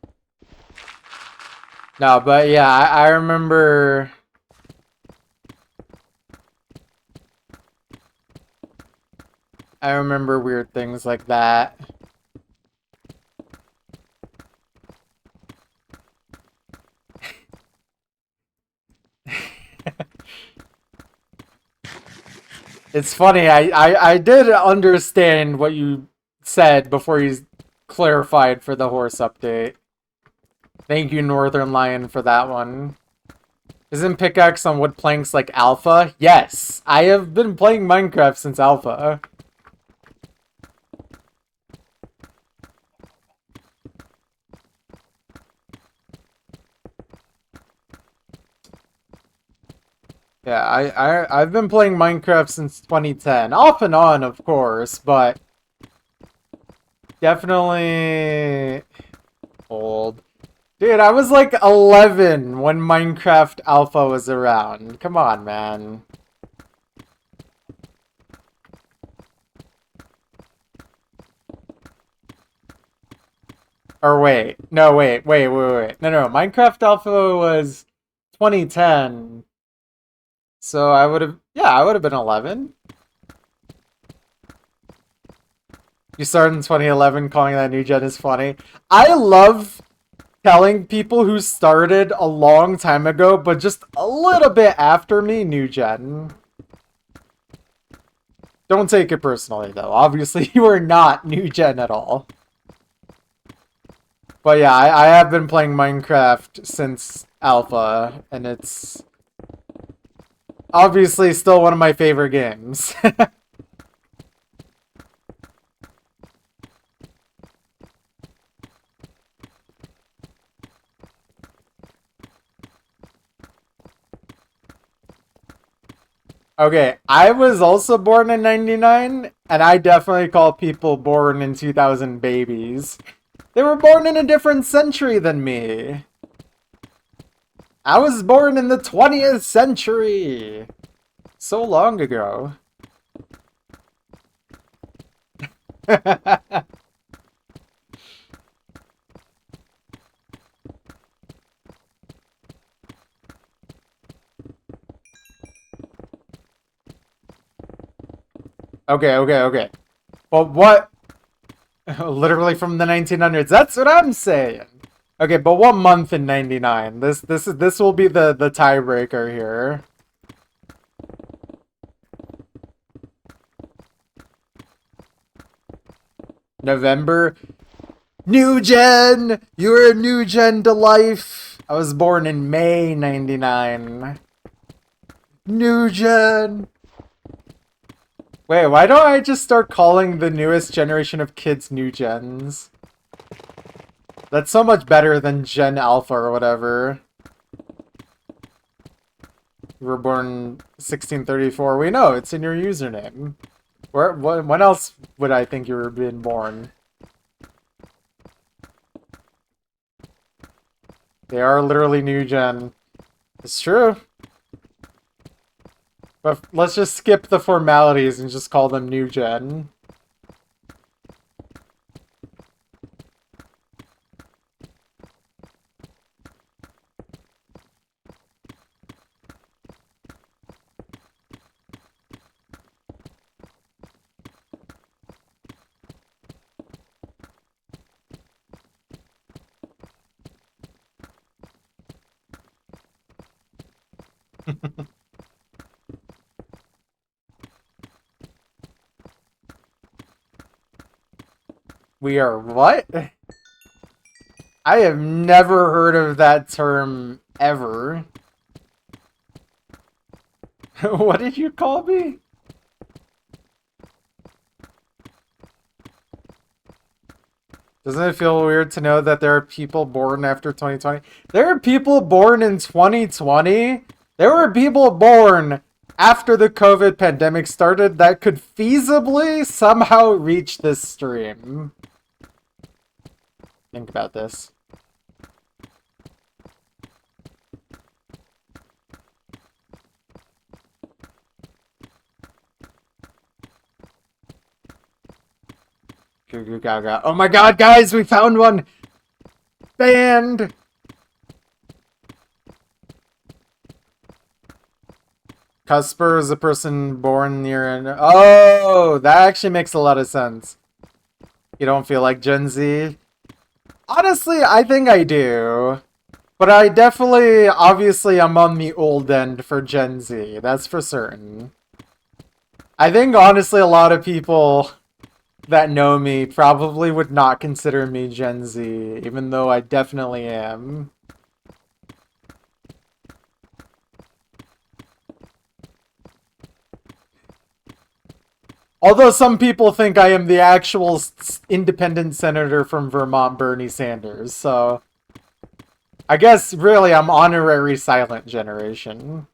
No, but yeah, I remember... I remember weird things like that. It's funny, I did understand what you said before you clarified for the horse update. Thank you, Northern Lion, for that one. Isn't pickaxe on wood planks like alpha? Yes! I have been playing Minecraft since alpha. Yeah, I've been playing Minecraft since 2010. Off and on, of course, but definitely old. Dude, I was like 11 when Minecraft Alpha was around. Come on, man. Or wait. No, wait. No, no. Minecraft Alpha was 2010. So I would have... Yeah, I would have been 11. You started in 2011 calling that new gen is funny. I love telling people who started a long time ago, but just a little bit after me, new gen. Don't take it personally, though. Obviously, you are not new gen at all. But yeah, I have been playing Minecraft since alpha, and it's obviously still one of my favorite games. Okay, I was also born in 99, and I definitely call people born in 2000 babies. They were born in a different century than me. I was born in the 20th century. So long ago. Okay. Well, what? Literally from the 1900s. That's what I'm saying. Okay, but what month in 99? This will be the tiebreaker here. November. New gen! You're a new gen to life! I was born in May 99. New gen! Wait, why don't I just start calling the newest generation of kids new gens? That's so much better than Gen Alpha or whatever. You were born 1634. We know it's in your username. When else would I think you were being born? They are literally new gen. It's true. But let's just skip the formalities and just call them new gen. We are what? I have never heard of that term ever. What did you call me? Doesn't it feel weird to know that there are people born after 2020? There are people born in 2020. There were people born after the COVID pandemic started that could feasibly somehow reach this stream. Think about this. Goo goo gaga. Oh my god, guys, we found one! Banned! Cusper is a person born near an... Oh, that actually makes a lot of sense. You don't feel like Gen Z? Honestly, I think I do. But I definitely, obviously, I'm on the old end for Gen Z. That's for certain. I think, honestly, a lot of people that know me probably would not consider me Gen Z, even though I definitely am. Although some people think I am the actual independent senator from Vermont, Bernie Sanders, so... I guess, really, I'm honorary silent generation.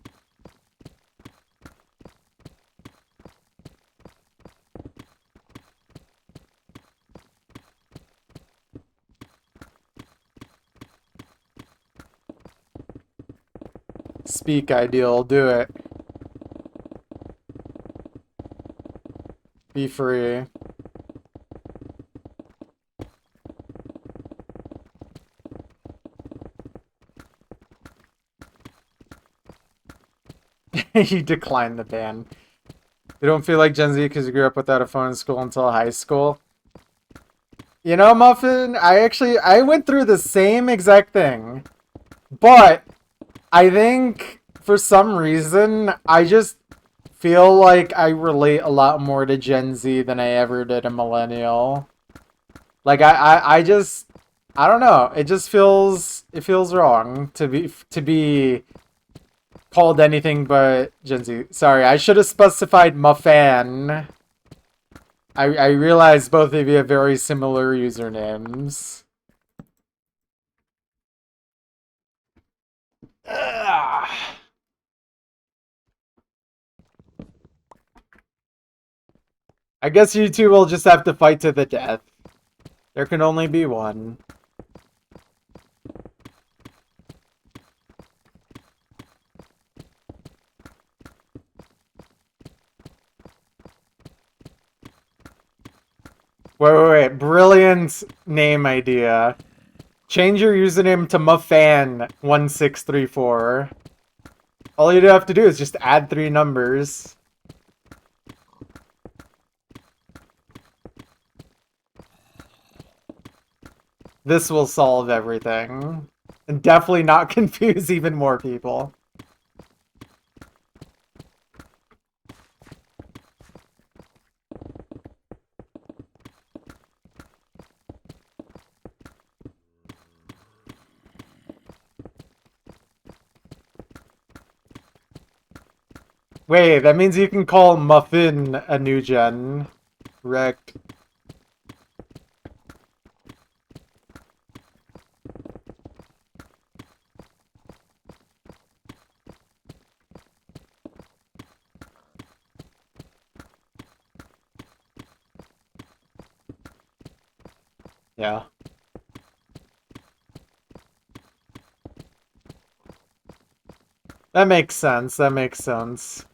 Speak, Ideal. Do it. Be free. You declined the ban. You don't feel like Gen Z because you grew up without a phone in school until high school? You know, Muffin, I went through the same exact thing. But I think for some reason, I just feel like I relate a lot more to Gen Z than I ever did a millennial. Like I just I don't know. It just feels wrong to be called anything but Gen Z. Sorry, I should have specified Muffan. I realize both of you have very similar usernames. Ugh. I guess you two will just have to fight to the death. There can only be one. Wait. Brilliant name idea. Change your username to Muffan1634. All you'd have to do is just add 3 numbers. This will solve everything. And definitely not confuse even more people. Wait, that means you can call Muffin a new gen. Correct. Yeah. That makes sense. That makes sense.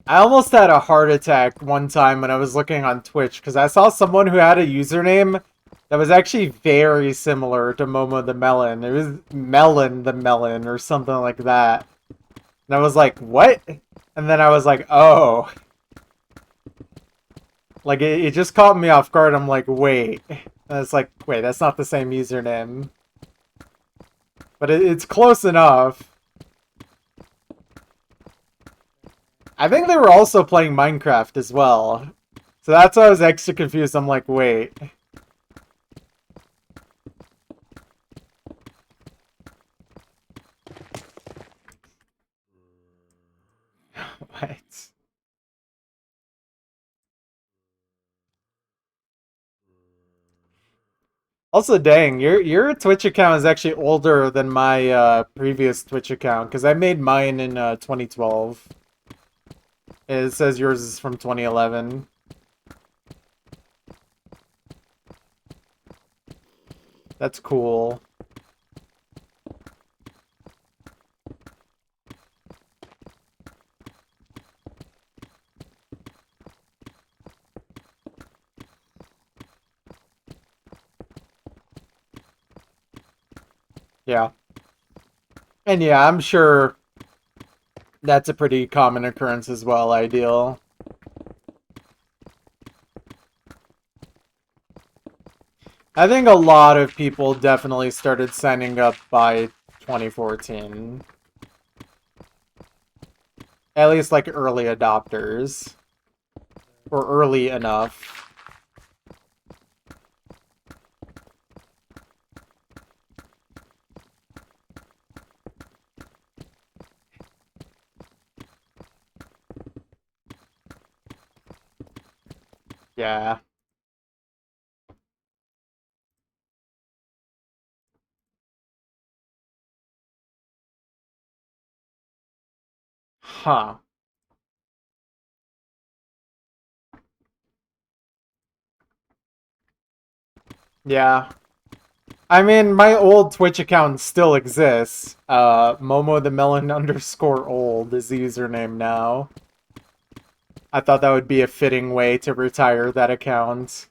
I almost had a heart attack one time when I was looking on Twitch because I saw someone who had a username that was actually very similar to Momo the Melon. It was Melon the Melon or something like that. And I was like, what? And then I was like, oh. Like, it just caught me off guard. I'm like, wait. And it's like, wait, that's not the same username. But it's close enough. I think they were also playing Minecraft as well. So that's why I was extra confused. I'm like, wait. What? Also, dang, your Twitch account is actually older than my previous Twitch account because I made mine in 2012. It says yours is from 2011. That's cool. Yeah. And yeah, I'm sure that's a pretty common occurrence as well, Ideal. I think a lot of people definitely started signing up by 2014. At least like early adopters. Or early enough. Yeah. Huh. Yeah. I mean, my old Twitch account still exists. Momo the Melon underscore old is the username now. I thought that would be a fitting way to retire that account.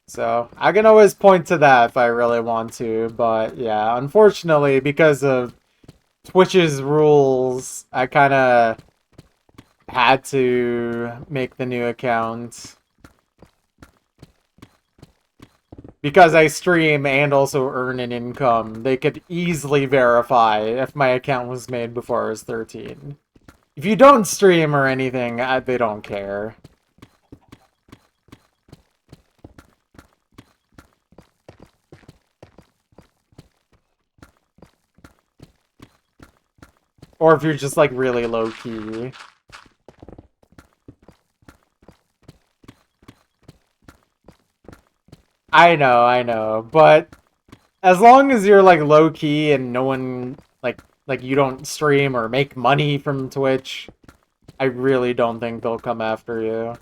So, I can always point to that if I really want to, but yeah, unfortunately, because of Twitch's rules, I kind of had to make the new account. Because I stream and also earn an income, they could easily verify if my account was made before I was 13. If you don't stream or anything, they don't care. Or if you're just like really low key. I know, but as long as you're like low key and no one like you don't stream or make money from Twitch, I really don't think they'll come after you.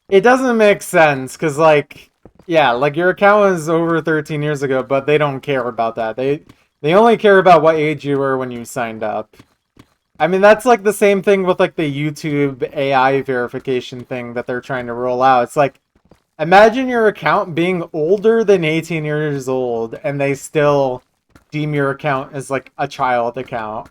It doesn't make sense because like yeah, like your account was over 13 years ago, but they don't care about that. They only care about what age you were when you signed up. I mean, that's like the same thing with like the YouTube AI verification thing that they're trying to roll out. It's like imagine your account being older than 18 years old and they still deem your account as like a child account.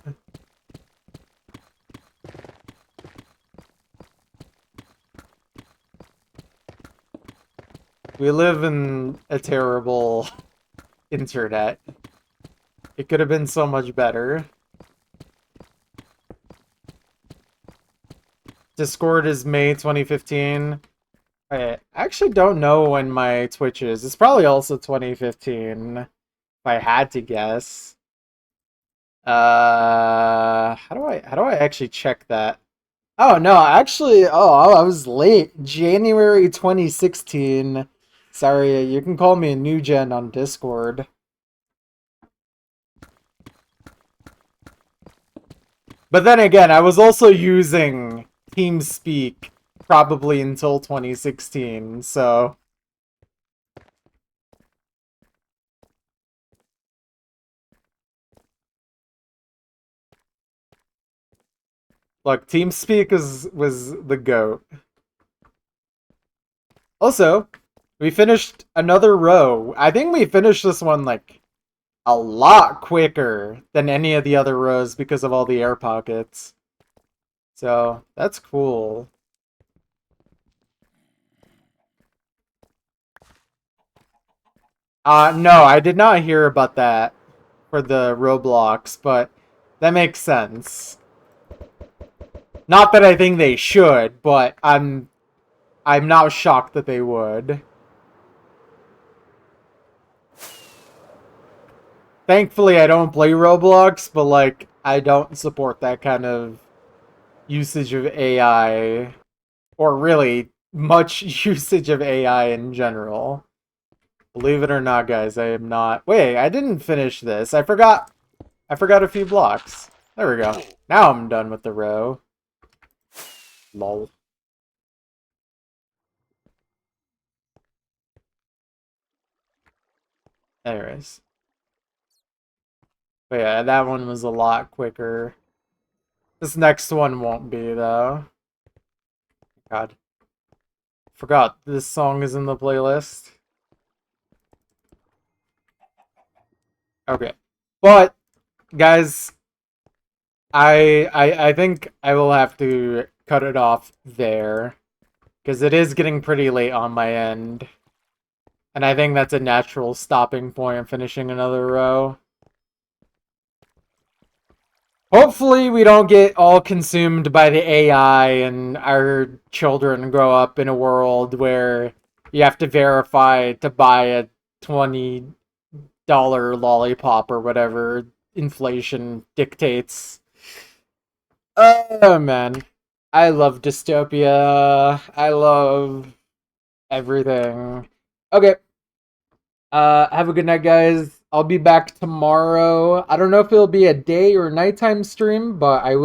We live in a terrible internet. It could have been so much better. Discord is May 2015. Okay, I actually don't know when my Twitch is. It's probably also 2015, if I had to guess. How do I actually check that? Oh no, actually, I was late. January 2016. Sorry, you can call me a new gen on Discord. But then again, I was also using TeamSpeak probably until 2016, so look, TeamSpeak was the GOAT. Also, we finished another row. I think we finished this one like a lot quicker than any of the other rows because of all the air pockets. So, that's cool. No, I did not hear about that for the Roblox, but that makes sense. Not that I think they should, but I'm not shocked that they would. Thankfully, I don't play Roblox, but like I don't support that kind of usage of AI, or really much usage of AI in general. Believe it or not, guys, I am not. Wait, I didn't finish this. I forgot a few blocks. There we go. Now I'm done with the row. Lol. Anyways. But yeah, that one was a lot quicker. This next one won't be, though. God. Forgot this song is in the playlist. Okay. But, guys, I think I will have to cut it off there. Because it is getting pretty late on my end. And I think that's a natural stopping point, finishing another row. Hopefully we don't get all consumed by the AI and our children grow up in a world where you have to verify to buy a $20 lollipop or whatever inflation dictates. Oh man. I love dystopia. I love everything. Okay. Have a good night, guys. I'll be back tomorrow. I don't know if it'll be a day or nighttime stream, but I will.